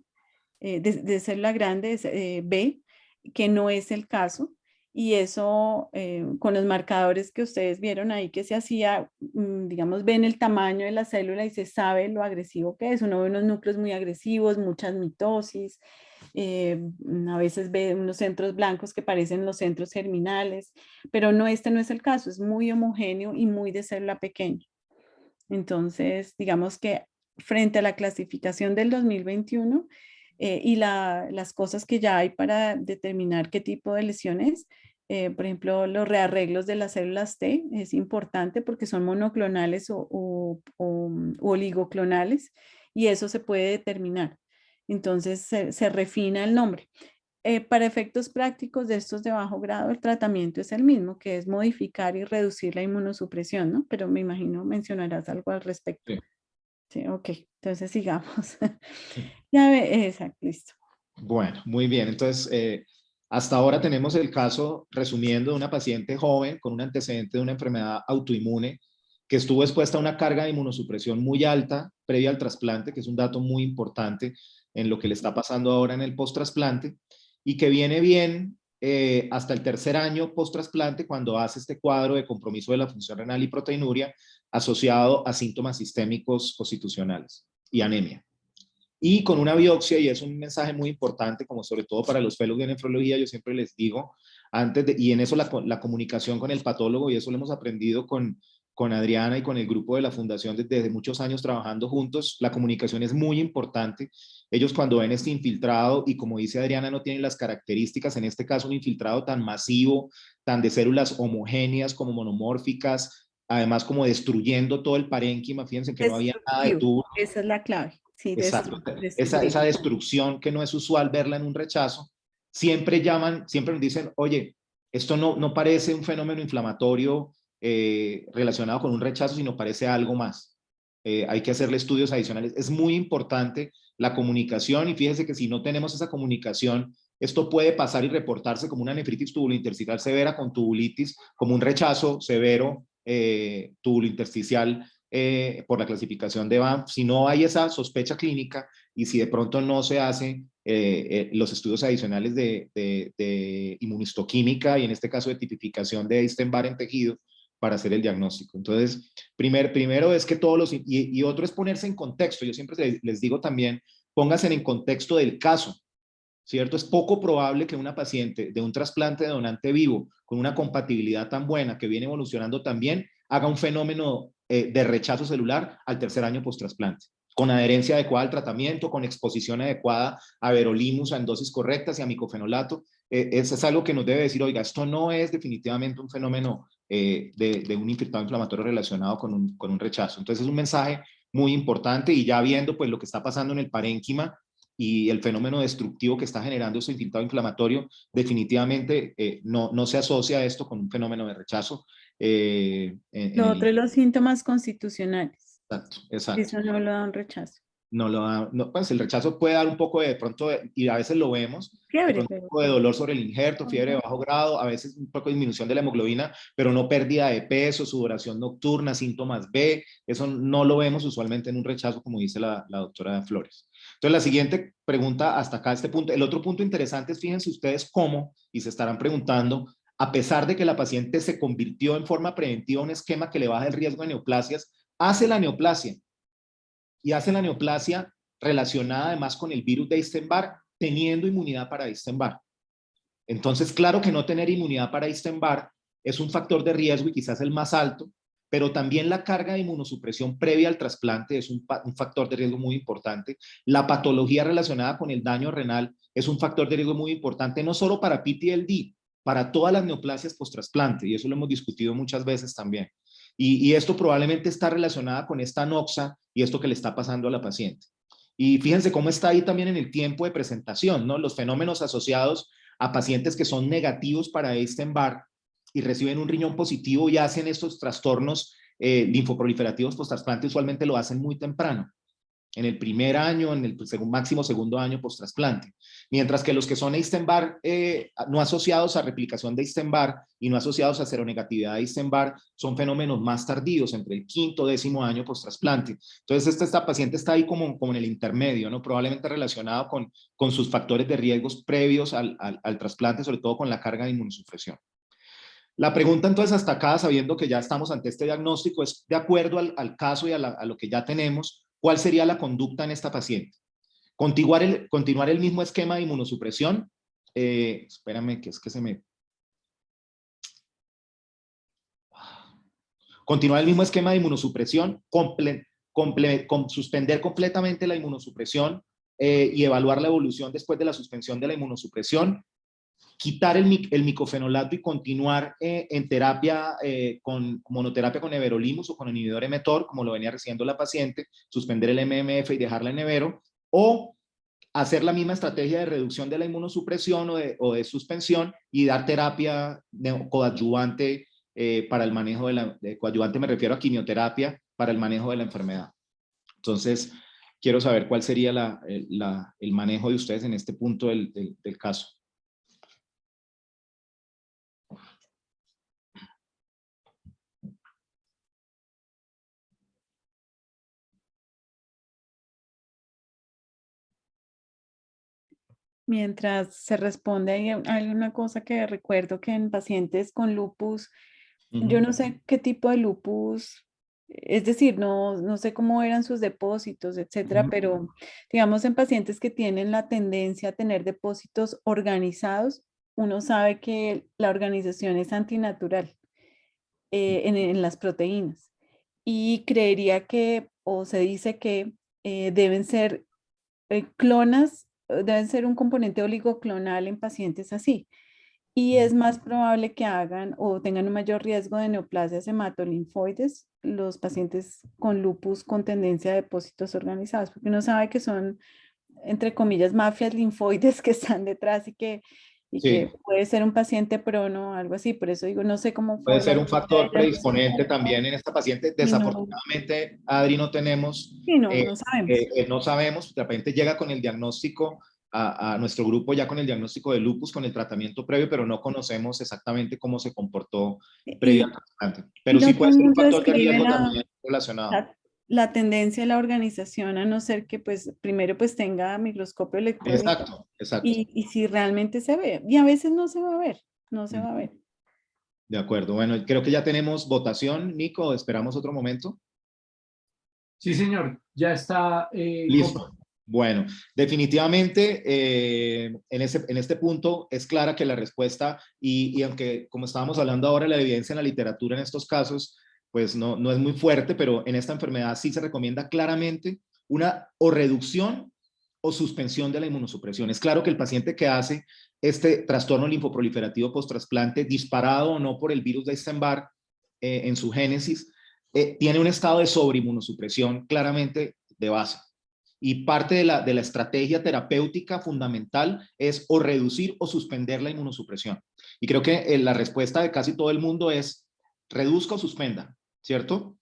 de célula grande B, que no es el caso. Y eso, con los marcadores que ustedes vieron ahí que se hacía, digamos, ven el tamaño de la célula y se sabe lo agresivo que es. Uno ve unos núcleos muy agresivos, muchas mitosis, a veces ve unos centros blancos que parecen los centros germinales, pero no, este no es el caso, es muy homogéneo y muy de célula pequeña. Entonces, digamos que frente a la clasificación del 2021 y las cosas que ya hay para determinar qué tipo de lesiones, por ejemplo, los rearreglos de las células T es importante porque son monoclonales o oligoclonales y eso se puede determinar. Entonces, se refina el nombre. Para efectos prácticos de estos de bajo grado, el tratamiento es el mismo, que es modificar y reducir la inmunosupresión, ¿no? Pero me imagino mencionarás algo al respecto. Sí. Sí, ok. Entonces sigamos. Ya ve, exacto, listo. Bueno, muy bien. Entonces, hasta ahora tenemos el caso, resumiendo, de una paciente joven con un antecedente de una enfermedad autoinmune que estuvo expuesta a una carga de inmunosupresión muy alta previa al trasplante, que es un dato muy importante en lo que le está pasando ahora en el post-trasplante, y que viene bien hasta el tercer año post-trasplante cuando hace este cuadro de compromiso de la función renal y proteinuria asociado a síntomas sistémicos constitucionales y anemia. Y con una biopsia, y es un mensaje muy importante, como sobre todo para los fellows de nefrología, yo siempre les digo, y en eso la comunicación con el patólogo, y eso lo hemos aprendido con Adriana y con el grupo de la fundación desde muchos años trabajando juntos, la comunicación es muy importante. Ellos cuando ven este infiltrado, y como dice Adriana, no tienen las características, en este caso un infiltrado tan masivo, tan de células homogéneas como monomórficas, además como destruyendo todo el parénquima, fíjense que no había nada de tubo. Esa es la clave. Sí, Exacto. Esa destruir. destrucción que no es usual verla en un rechazo, siempre nos dicen, oye, esto no parece un fenómeno inflamatorio relacionado con un rechazo, sino parece algo más. Hay que hacerle estudios adicionales. Es muy importante la comunicación y fíjense que si no tenemos esa comunicación, esto puede pasar y reportarse como una nefritis tubulointersticial severa con tubulitis, como un rechazo severo tubulointersticial por la clasificación de Banff. Si no hay esa sospecha clínica y si de pronto no se hacen los estudios adicionales de inmunistoquímica y en este caso de tipificación de Epstein-Barr en tejido para hacer el diagnóstico. Entonces, primero es que todos los, y otro es ponerse en contexto. Yo siempre les digo también, pónganse en contexto del caso, ¿cierto? Es poco probable que una paciente de un trasplante de donante vivo con una compatibilidad tan buena que viene evolucionando tan bien haga un fenómeno de rechazo celular al tercer año post-trasplante, con adherencia adecuada al tratamiento, con exposición adecuada a verolimus en dosis correctas y a micofenolato. Eso es algo que nos debe decir, oiga, esto no es definitivamente un fenómeno de un infiltrado inflamatorio relacionado con un rechazo. Entonces es un mensaje muy importante y ya viendo pues lo que está pasando en el parénquima y el fenómeno destructivo que está generando ese infiltrado inflamatorio, definitivamente no se asocia esto con un fenómeno de rechazo. Lo otro es los síntomas constitucionales. Exacto, exacto. Eso no lo da un rechazo. No lo da, pues el rechazo puede dar un poco de pronto, y a veces lo vemos, de Fiebre, pronto un pero... poco de dolor sobre el injerto, fiebre de bajo grado, a veces un poco de disminución de la hemoglobina, pero no pérdida de peso, sudoración nocturna, síntomas B, eso no lo vemos usualmente en un rechazo, como dice la doctora Flores. Entonces, la siguiente pregunta hasta acá, este punto, el otro punto interesante es, fíjense ustedes cómo, y se estarán preguntando, a pesar de que la paciente se convirtió en forma preventiva a un esquema que le baja el riesgo de neoplasias, hace la neoplasia, y hace la neoplasia relacionada además con el virus de Epstein-Barr, teniendo inmunidad para Epstein-Barr. Entonces, claro que no tener inmunidad para Epstein-Barr es un factor de riesgo y quizás el más alto, pero también la carga de inmunosupresión previa al trasplante es un factor de riesgo muy importante. La patología relacionada con el daño renal es un factor de riesgo muy importante, no solo para PTLD, para todas las neoplasias post-trasplante, y eso lo hemos discutido muchas veces también. Y esto probablemente está relacionada con esta anoxa y esto que le está pasando a la paciente. Y fíjense cómo está ahí también en el tiempo de presentación, ¿no? Los fenómenos asociados a pacientes que son negativos para Epstein-Barr y reciben un riñón positivo y hacen estos trastornos linfoproliferativos post-trasplante, usualmente lo hacen muy temprano, en el primer año, en el máximo segundo año post-trasplante. Mientras que los que son Epstein-Barr no asociados a replicación de Epstein-Barr y no asociados a seronegatividad de Epstein-Barr son fenómenos más tardíos, entre el quinto, décimo año post-trasplante. Entonces, esta paciente está ahí como en el intermedio, ¿no? Probablemente relacionado con sus factores de riesgos previos al trasplante, sobre todo con la carga de inmunosupresión. La pregunta entonces hasta acá, sabiendo que ya estamos ante este diagnóstico, es de acuerdo al caso y a lo que ya tenemos, ¿cuál sería la conducta en esta paciente? Continuar el mismo esquema de inmunosupresión. Espérame, que es que se me... Continuar el mismo esquema de inmunosupresión, suspender completamente la inmunosupresión y evaluar la evolución después de la suspensión de la inmunosupresión, quitar el micofenolato y continuar en terapia con monoterapia con everolimus o con inhibidor mTOR, como lo venía recibiendo la paciente, suspender el MMF y dejarla en evero, o hacer la misma estrategia de reducción de la inmunosupresión o de suspensión y dar terapia coadyuvante para el manejo coadyuvante me refiero a quimioterapia para el manejo de la enfermedad. Entonces, quiero saber cuál sería el manejo de ustedes en este punto del caso. Mientras se responde, hay una cosa que recuerdo que en pacientes con lupus, yo no sé qué tipo de lupus, es decir, no sé cómo eran sus depósitos, etcétera, pero digamos en pacientes que tienen la tendencia a tener depósitos organizados, uno sabe que la organización es antinatural en las proteínas y creería que, o se dice que deben ser clonas, deben ser un componente oligoclonal en pacientes así. y es más probable que hagan o tengan un mayor riesgo de neoplasias hematolinfoides los pacientes con lupus con tendencia a depósitos organizados, porque uno sabe que son, entre comillas, mafias linfoides que están detrás y Sí, que puede ser un paciente prono o algo así. Por eso digo, no sé cómo puede fue la ser un respuesta de factor ella en su predisponente momento también en esta paciente. y no, Desafortunadamente, Adri, no tenemos, y no, eh, no sabemos. no sabemos, de repente llega con el diagnóstico a nuestro grupo ya con el diagnóstico de lupus, con el tratamiento previo, pero no conocemos exactamente cómo se comportó previo al Y, trasplante. y Pero sí no todo puede el ser un mundo factor de describe riesgo también relacionado. la tendencia de la organización, a no ser que pues primero pues tenga microscopio electrónico Exacto, exacto. y si realmente se ve. Y a veces no se va a ver, no se Mm, va a ver. de acuerdo. Bueno, creo que ya tenemos votación, Nico. Esperamos otro momento. Sí, señor, ya está Listo. Bueno, definitivamente en este punto es clara que la respuesta, y aunque como estábamos hablando ahora, la evidencia en la literatura en estos casos, pues no es muy fuerte, pero en esta enfermedad sí se recomienda claramente una o reducción o suspensión de la inmunosupresión. Es claro que el paciente que hace este trastorno linfoproliferativo post-trasplante, disparado o no por el virus de Epstein-Barr en su génesis, tiene un estado de sobreinmunosupresión claramente de base. Y parte de la estrategia terapéutica fundamental es o reducir o suspender la inmunosupresión. Y creo que la respuesta de casi todo el mundo es reduzca o suspenda, ¿cierto?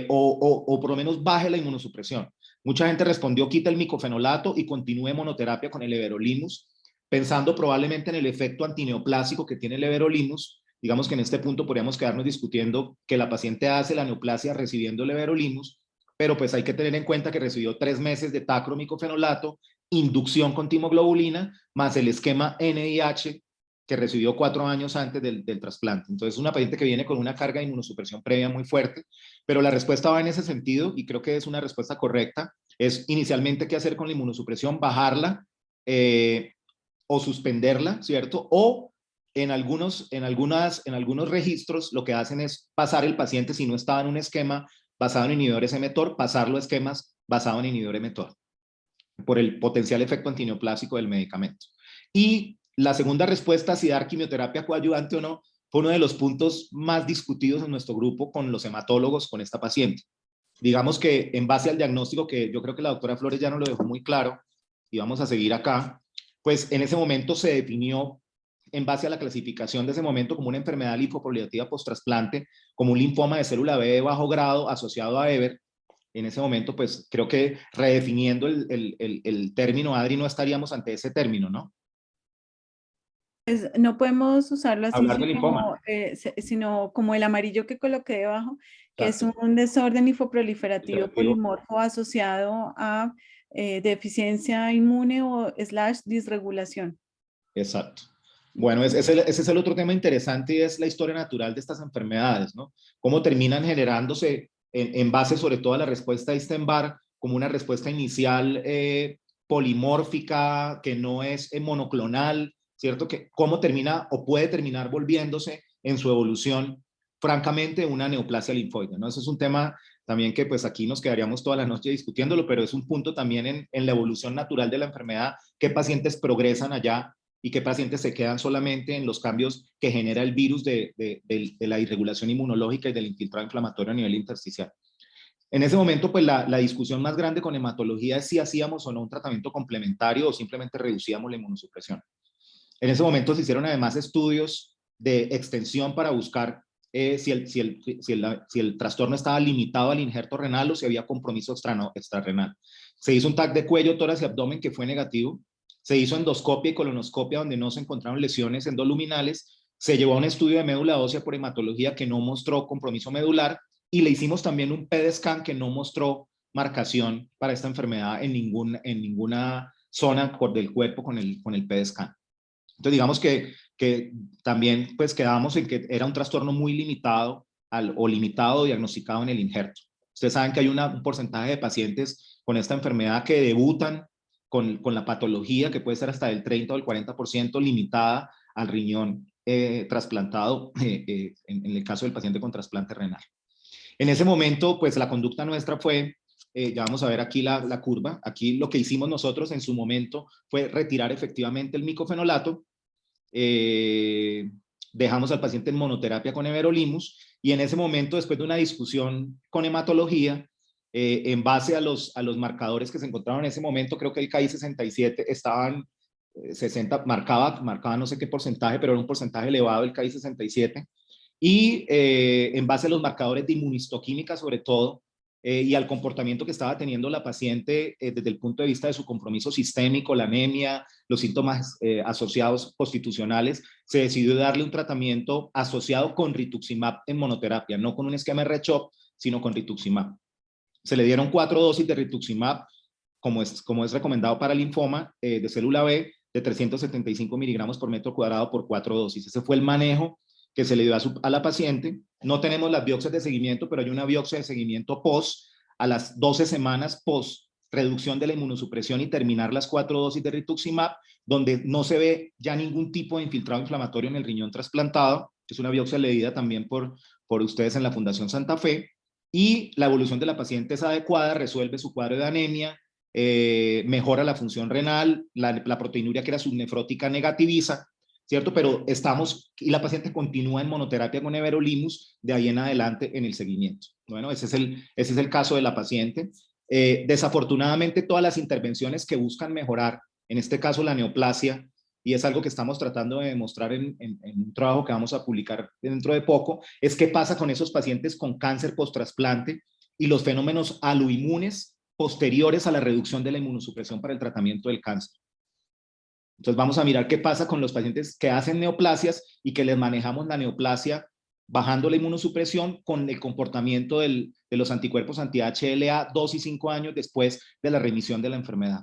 O por lo menos baje la inmunosupresión. Mucha gente respondió quita el micofenolato y continúe monoterapia con el everolimus, pensando probablemente en el efecto antineoplásico que tiene el everolimus. Digamos que en este punto podríamos quedarnos discutiendo que la paciente hace la neoplasia recibiendo el everolimus, pero pues hay que tener en cuenta que recibió 3 meses de tacromicofenolato, inducción con timoglobulina, más el esquema NIH que recibió 4 años antes del trasplante. Entonces, es una paciente que viene con una carga de inmunosupresión previa muy fuerte, pero la respuesta va en ese sentido y creo que es una respuesta correcta. Es inicialmente qué hacer con la inmunosupresión, bajarla o suspenderla, ¿cierto? O en algunos registros lo que hacen es pasar el paciente, si no estaba en un esquema basado en inhibidores mTOR, pasarlo a esquemas basados en inhibidores mTOR, por el potencial efecto antineoplásico del medicamento. Y la segunda respuesta, si dar quimioterapia coadyuvante o no, fue uno de los puntos más discutidos en nuestro grupo con los hematólogos con esta paciente. Digamos que en base al diagnóstico, que yo creo que la doctora Flores ya nos lo dejó muy claro, y vamos a seguir acá, pues en ese momento se definió en base a la clasificación de ese momento como una enfermedad linfoproliferativa post-trasplante, como un linfoma de célula B de bajo grado asociado a EBER. En ese momento, pues creo que redefiniendo el término, Adri, no estaríamos ante ese término, ¿no? Pues, no podemos usarlo así, Hablar de linfoma. sino como el amarillo que coloqué debajo, que es Exacto. un desorden linfoproliferativo Proliferativo. polimorfo asociado a deficiencia inmune o / disregulación. Exacto. Bueno, ese es el otro tema interesante y es la historia natural de estas enfermedades, ¿no? Cómo terminan generándose en base sobre todo a la respuesta de Epstein-Barr como una respuesta inicial polimórfica, que no es monoclonal, ¿cierto? Que cómo termina o puede terminar volviéndose en su evolución, francamente, una neoplasia linfoide, ¿no? Eso es un tema también que pues aquí nos quedaríamos toda la noche discutiéndolo, pero es un punto también en la evolución natural de la enfermedad, qué pacientes progresan allá y qué pacientes se quedan solamente en los cambios que genera el virus de la irregulación inmunológica y del infiltrado inflamatorio a nivel intersticial. En ese momento, pues la discusión más grande con hematología es si hacíamos o no un tratamiento complementario o simplemente reducíamos la inmunosupresión. En ese momento se hicieron además estudios de extensión para buscar si el trastorno estaba limitado al injerto renal o si había compromiso extrarrenal. Se hizo un TAC de cuello, tórax y abdomen que fue negativo. Se hizo endoscopia y colonoscopia donde no se encontraron lesiones endoluminales. Se llevó a un estudio de médula ósea por hematología que no mostró compromiso medular y le hicimos también un PET scan que no mostró marcación para esta enfermedad en ninguna zona del cuerpo con el PET scan. Entonces, digamos que también pues quedamos en que era un trastorno muy limitado o limitado diagnosticado en el injerto. Ustedes saben que hay un porcentaje de pacientes con esta enfermedad que debutan con la patología que puede ser hasta del 30 o el 40% limitada al riñón trasplantado en el caso del paciente con trasplante renal. En ese momento, pues la conducta nuestra fue, ya vamos a ver aquí la curva, aquí lo que hicimos nosotros en su momento fue retirar efectivamente el micofenolato, dejamos al paciente en monoterapia con everolimus, y en ese momento, después de una discusión con hematología, en base a los marcadores que se encontraron en ese momento, creo que el KI67 estaban 60, marcaba no sé qué porcentaje, pero era un porcentaje elevado el KI67, y en base a los marcadores de inmunistoquímica sobre todo, y al comportamiento que estaba teniendo la paciente desde el punto de vista de su compromiso sistémico, la anemia, los síntomas asociados constitucionales, se decidió darle un tratamiento asociado con rituximab en monoterapia, no con un esquema de RCHOP, sino con rituximab. Se le dieron 4 dosis de rituximab, como es recomendado para linfoma de célula B, de 375 miligramos por metro cuadrado por 4 dosis. Ese fue el manejo que se le dio a la paciente. No tenemos las biopsias de seguimiento, pero hay una biopsia de seguimiento post, a las 12 semanas post reducción de la inmunosupresión y terminar las 4 dosis de rituximab, donde no se ve ya ningún tipo de infiltrado inflamatorio en el riñón trasplantado. Es una biopsia leída también por ustedes en la Fundación Santa Fe, y la evolución de la paciente es adecuada, resuelve su cuadro de anemia, mejora la función renal, la proteinuria que era subnefrótica negativiza, ¿cierto? Pero y la paciente continúa en monoterapia con everolimus de ahí en adelante en el seguimiento. Bueno, ese es el caso de la paciente. Desafortunadamente, todas las intervenciones que buscan mejorar, en este caso la neoplasia, y es algo que estamos tratando de demostrar en un trabajo que vamos a publicar dentro de poco, es qué pasa con esos pacientes con cáncer post-trasplante y los fenómenos aloinmunes posteriores a la reducción de la inmunosupresión para el tratamiento del cáncer. Entonces vamos a mirar qué pasa con los pacientes que hacen neoplasias y que les manejamos la neoplasia bajando la inmunosupresión con el comportamiento de los anticuerpos anti-HLA 2 y 5 años después de la remisión de la enfermedad.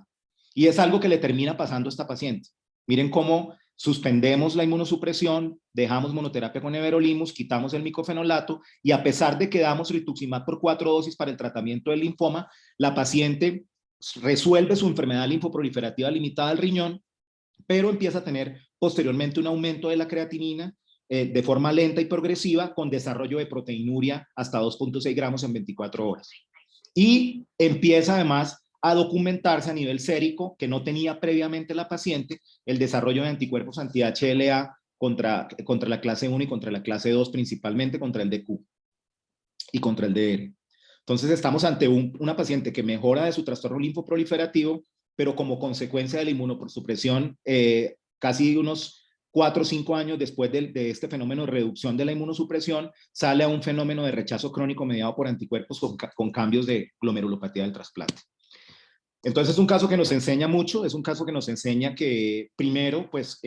Y es algo que le termina pasando a esta paciente. Miren cómo suspendemos la inmunosupresión, dejamos monoterapia con everolimus, quitamos el micofenolato, y a pesar de que damos rituximab por 4 dosis para el tratamiento del linfoma, la paciente resuelve su enfermedad linfoproliferativa limitada al riñón, pero empieza a tener posteriormente un aumento de la creatinina de forma lenta y progresiva, con desarrollo de proteinuria hasta 2.6 gramos en 24 horas. Y empieza además a documentarse a nivel sérico, que no tenía previamente la paciente, el desarrollo de anticuerpos anti-HLA contra la clase 1 y contra la clase 2, principalmente contra el DQ y contra el DR. Entonces estamos ante una paciente que mejora de su trastorno linfoproliferativo, pero como consecuencia de la inmunosupresión, casi unos 4 o 5 años después de este fenómeno de reducción de la inmunosupresión, sale a un fenómeno de rechazo crónico mediado por anticuerpos con cambios de glomerulopatía del trasplante. Entonces es un caso que nos enseña mucho, es un caso que nos enseña que primero, pues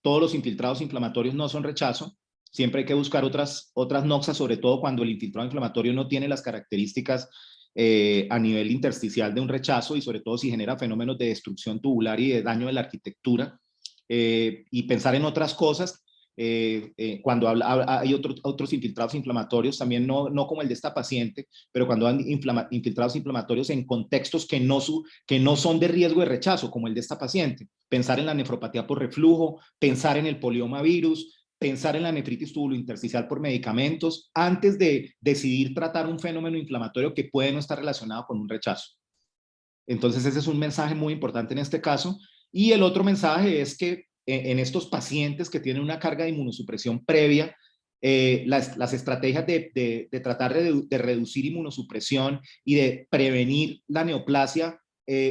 todos los infiltrados inflamatorios no son rechazo, siempre hay que buscar otras noxas, sobre todo cuando el infiltrado inflamatorio no tiene las características a nivel intersticial de un rechazo, y sobre todo si genera fenómenos de destrucción tubular y de daño de la arquitectura, y pensar en otras cosas. Cuando hay otros infiltrados inflamatorios, también no como el de esta paciente, pero cuando hay infiltrados inflamatorios en contextos que no son de riesgo de rechazo, como el de esta paciente, pensar en la nefropatía por reflujo, pensar en el poliomavirus, pensar en la nefritis tubulointersticial por medicamentos, antes de decidir tratar un fenómeno inflamatorio que puede no estar relacionado con un rechazo. Entonces ese es un mensaje muy importante en este caso. Y el otro mensaje es que en estos pacientes que tienen una carga de inmunosupresión previa, las estrategias de tratar de reducir inmunosupresión y de prevenir la neoplasia,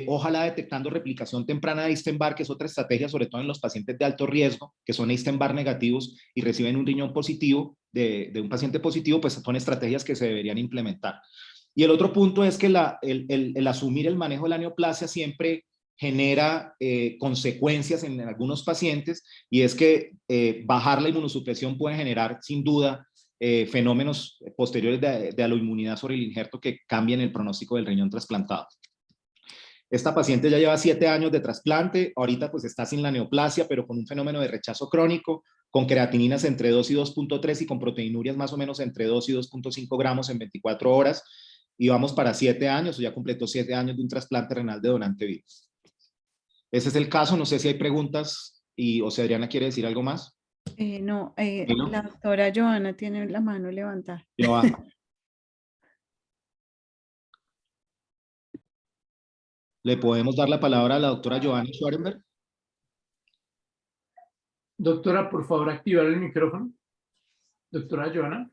ojalá detectando replicación temprana de Epstein-Barr, que es otra estrategia, sobre todo en los pacientes de alto riesgo, que son Epstein-Barr negativos y reciben un riñón positivo de un paciente positivo, pues son estrategias que se deberían implementar. Y el otro punto es que el asumir el manejo de la neoplasia siempre genera consecuencias en algunos pacientes, y es que bajar la inmunosupresión puede generar sin duda fenómenos posteriores de aloinmunidad sobre el injerto que cambien el pronóstico del riñón trasplantado. Esta paciente ya lleva 7 años de trasplante, ahorita pues está sin la neoplasia, pero con un fenómeno de rechazo crónico, con creatininas entre 2 y 2.3 y con proteinurias más o menos entre 2 y 2.5 gramos en 24 horas, y vamos para 7 años, o ya completó 7 años de un trasplante renal de donante vivo. Ese es el caso, no sé si hay preguntas, o si Adriana quiere decir algo más. No, ¿No? la doctora Joana tiene la mano levantada. Joana. ¿Le podemos dar la palabra a la doctora Joana Schwarenberg? Doctora, por favor, activar el micrófono. Doctora Joana.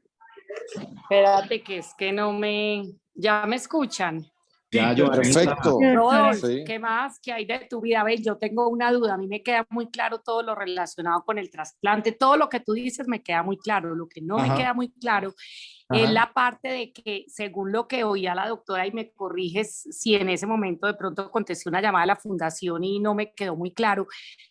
Espérate, que es que no me... ¿Ya me escuchan? Ya, Sí, Joanita. Perfecto. Rodolfo, Sí. ¿qué más? ¿Qué hay de tu vida? Ven, yo tengo una duda. A mí me queda muy claro todo lo relacionado con el trasplante. Todo lo que tú dices me queda muy claro. Lo que no me Ajá. queda muy claro Ajá. es la parte de que, según lo que oía la doctora, y me corriges si en ese momento de pronto contesté una llamada a la fundación y no me quedó muy claro,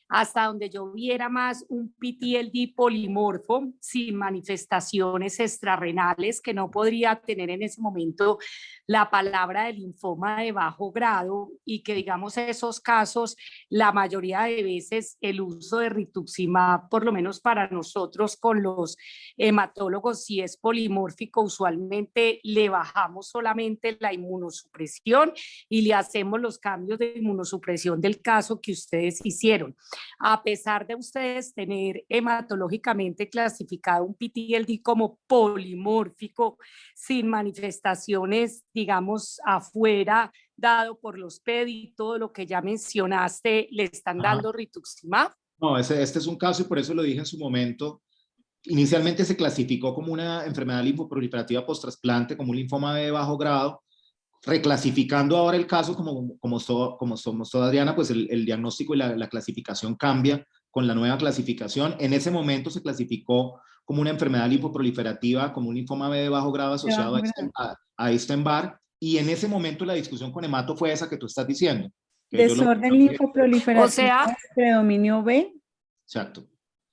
hasta donde yo viera más un PTLD polimorfo sin manifestaciones extrarrenales, que no podría tener en ese momento la palabra de linfoma de bajo grado, y que digamos esos casos, la mayoría de veces el uso de rituximab, por lo menos para nosotros con los hematólogos, si es polimórfico, usualmente le bajamos solamente la inmunosupresión y le hacemos los cambios de inmunosupresión del caso que ustedes hicieron. A pesar de ustedes tener hematológicamente clasificado un PTLD como polimórfico, sin manifestaciones, digamos, afuera, dado por los PED y todo lo que ya mencionaste, ¿le están Ajá. dando rituximab? No, este es un caso y por eso lo dije en su momento. Inicialmente se clasificó como una enfermedad linfoproliferativa post-trasplante, como un linfoma de bajo grado. Reclasificando ahora el caso, como somos toda Adriana, pues el diagnóstico y la clasificación cambia con la nueva clasificación. En ese momento se clasificó como una enfermedad linfoproliferativa, como un linfoma B de bajo grado asociado a Epstein-Barr, y en ese momento la discusión con hemato fue esa que tú estás diciendo. Que yo lo- Desorden linfoproliferativo, O sea, predominio B. Exacto.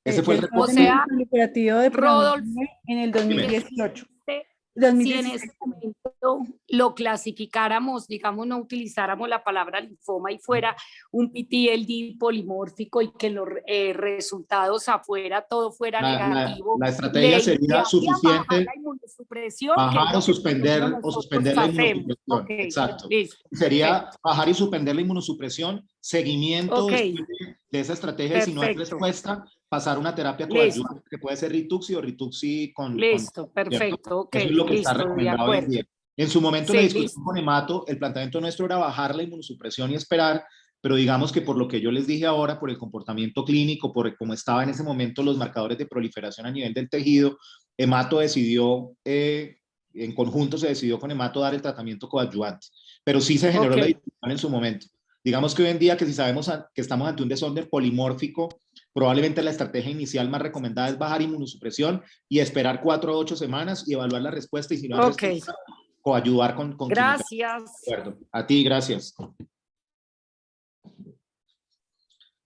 Ese fue el Desorden O sea, linfoproliferativo de Rodolfo, predominio B en el si 2018. en 2016. ese momento lo clasificáramos, digamos, no utilizáramos la palabra linfoma y fuera un PTLD polimórfico y que los resultados afuera todo fuera negativo, la estrategia le sería harían bajar suficiente. la inmunosupresión, que es Bajar lo o que por ejemplo suspender nosotros la hacemos. inmunosupresión. Ok, Exacto. listo. Sería Perfecto. bajar y suspender la inmunosupresión, seguimiento Ok, de esa estrategia, y si no hay perfecto. respuesta, pasar una terapia Listo. coadyuvante que puede ser Rituxi o Rituxi con Listo, ¿cierto? perfecto. Ok, Eso es lo que está listo, de recomendado hoy en acuerdo. día. En su momento la Sí, discusión listo. con hemato, el planteamiento nuestro era bajar la inmunosupresión y esperar, pero digamos que por lo que yo les dije ahora, por el comportamiento clínico, por cómo estaba en ese momento los marcadores de proliferación a nivel del tejido, hemato decidió, en conjunto se decidió con hemato dar el tratamiento coadyuvante, pero sí se generó Ok. la discusión en su momento. Digamos que hoy en día, que si sabemos que estamos ante un desorden polimórfico, probablemente la estrategia inicial más recomendada es bajar inmunosupresión y esperar 4 a 8 semanas y evaluar la respuesta, y si no hay Ok. respuesta, coadyuvar con quimioterapia. Gracias. De acuerdo. A ti, gracias.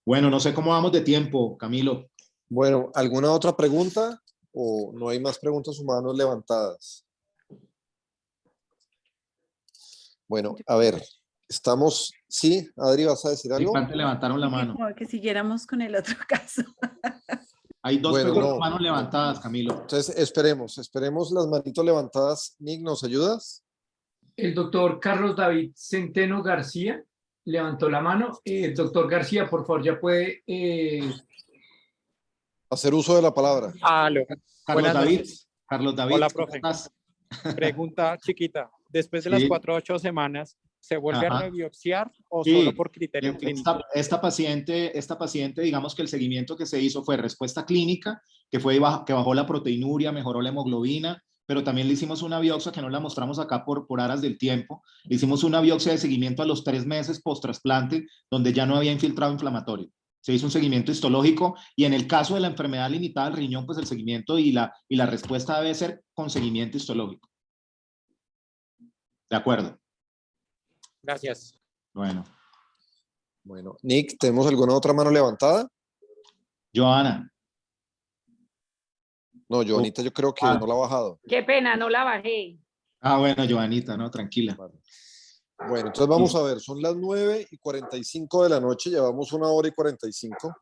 Bueno, no sé cómo vamos de tiempo, Camilo. Bueno, ¿alguna otra pregunta? ¿O no hay más preguntas humanas levantadas? Bueno, a ver, estamos... Sí, Adri, ¿vas a decir algo? Antes levantaron la mano. Que siguiéramos con el otro caso. Hay dos Bueno, no. manos levantadas, Camilo. Entonces, esperemos las manitos levantadas. Nick, ¿nos ayudas? El doctor Carlos David Centeno García levantó la mano. Doctor García, por favor, ya puede... Hacer uso de la palabra. Aló. Carlos Buenas David. noches. Carlos David, Hola, ¿cómo profe. estás? Pregunta chiquita. Después de Sí. las 4 a 8 semanas, ¿se vuelve Ajá. a rebiopsiar o Sí. solo por criterio clínico? Esta paciente, digamos que el seguimiento que se hizo fue respuesta clínica, que bajó la proteinuria, mejoró la hemoglobina, pero también le hicimos una biopsia que no la mostramos acá por aras del tiempo. Le hicimos una biopsia de seguimiento a los 3 meses post-trasplante, donde ya no había infiltrado inflamatorio. Se hizo un seguimiento histológico, y en el caso de la enfermedad limitada al riñón, pues el seguimiento y la respuesta debe ser con seguimiento histológico. De acuerdo. Gracias. Bueno. Bueno, Nick, ¿tenemos alguna otra mano levantada? Joana. No, Joanita, yo creo que no la ha bajado. Qué pena, no la bajé. Bueno, Joanita, no, tranquila. Bueno, entonces vamos a ver, son las 9:45 de la noche, llevamos 1 hora y 45,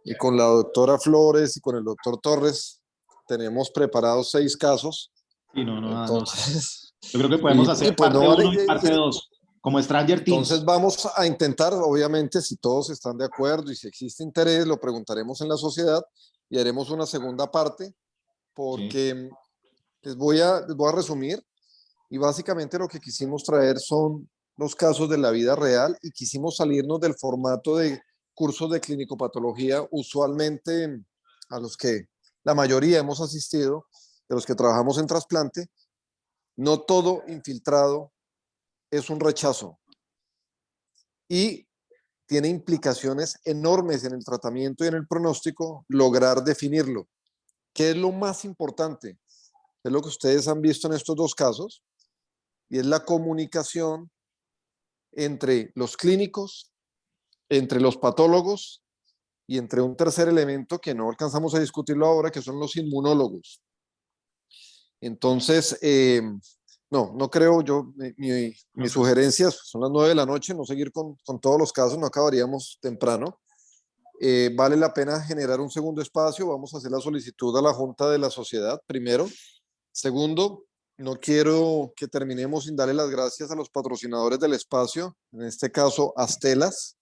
y con la doctora Flores y con el doctor Torres tenemos preparados 6 casos. Sí, no. Entonces, yo creo que podemos hacer pues parte no, 1 y parte 2, como Stranger Things. Entonces vamos a intentar, obviamente, si todos están de acuerdo y si existe interés, lo preguntaremos en la sociedad y haremos una segunda parte, porque les voy a resumir, y básicamente lo que quisimos traer son los casos de la vida real, y quisimos salirnos del formato de cursos de clinicopatología, usualmente a los que la mayoría hemos asistido, de los que trabajamos en trasplante, no todo infiltrado es un rechazo y tiene implicaciones enormes en el tratamiento y en el pronóstico lograr definirlo. ¿Qué es lo más importante? Es lo que ustedes han visto en estos dos casos, y es la comunicación entre los clínicos, entre los patólogos y entre un tercer elemento que no alcanzamos a discutirlo ahora, que son los inmunólogos. Entonces, no creo yo, mis sugerencias son las 9 de la noche, no seguir con todos los casos, no acabaríamos temprano. Vale la pena generar un segundo espacio, vamos a hacer la solicitud a la Junta de la Sociedad primero. Segundo, no quiero que terminemos sin darle las gracias a los patrocinadores del espacio, en este caso Astelas.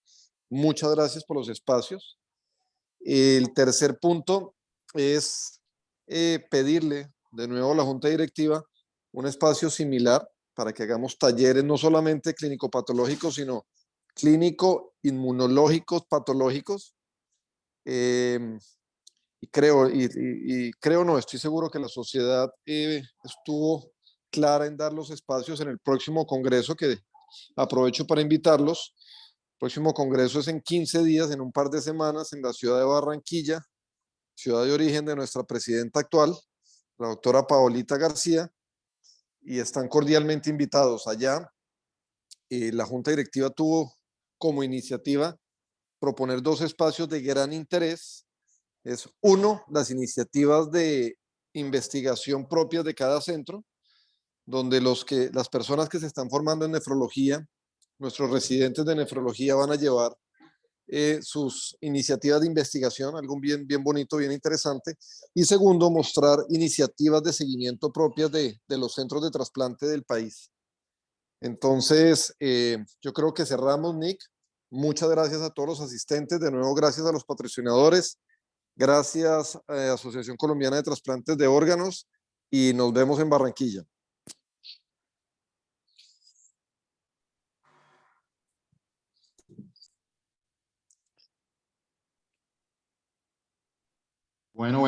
Muchas gracias por los espacios. El tercer punto es pedirle de nuevo a la Junta Directiva un espacio similar para que hagamos talleres no solamente clínico-patológicos, sino clínico-inmunológicos patológicos. Y creo, no, estoy seguro que la sociedad estuvo clara en dar los espacios en el próximo congreso, que aprovecho para invitarlos. El próximo congreso es en 15 días, en un par de semanas, en la ciudad de Barranquilla, ciudad de origen de nuestra presidenta actual, la doctora Paolita García, y están cordialmente invitados allá. La Junta Directiva tuvo como iniciativa proponer dos espacios de gran interés. Es uno, las iniciativas de investigación propias de cada centro, donde las personas que se están formando en nefrología, nuestros residentes de nefrología van a llevar sus iniciativas de investigación, algo bien bonito, bien interesante. Y segundo, mostrar iniciativas de seguimiento propias de los centros de trasplante del país. Entonces, yo creo que cerramos, Nick. Muchas gracias a todos los asistentes. De nuevo, gracias a los patrocinadores. Gracias a Asociación Colombiana de Trasplantes de Órganos y nos vemos en Barranquilla. Bueno.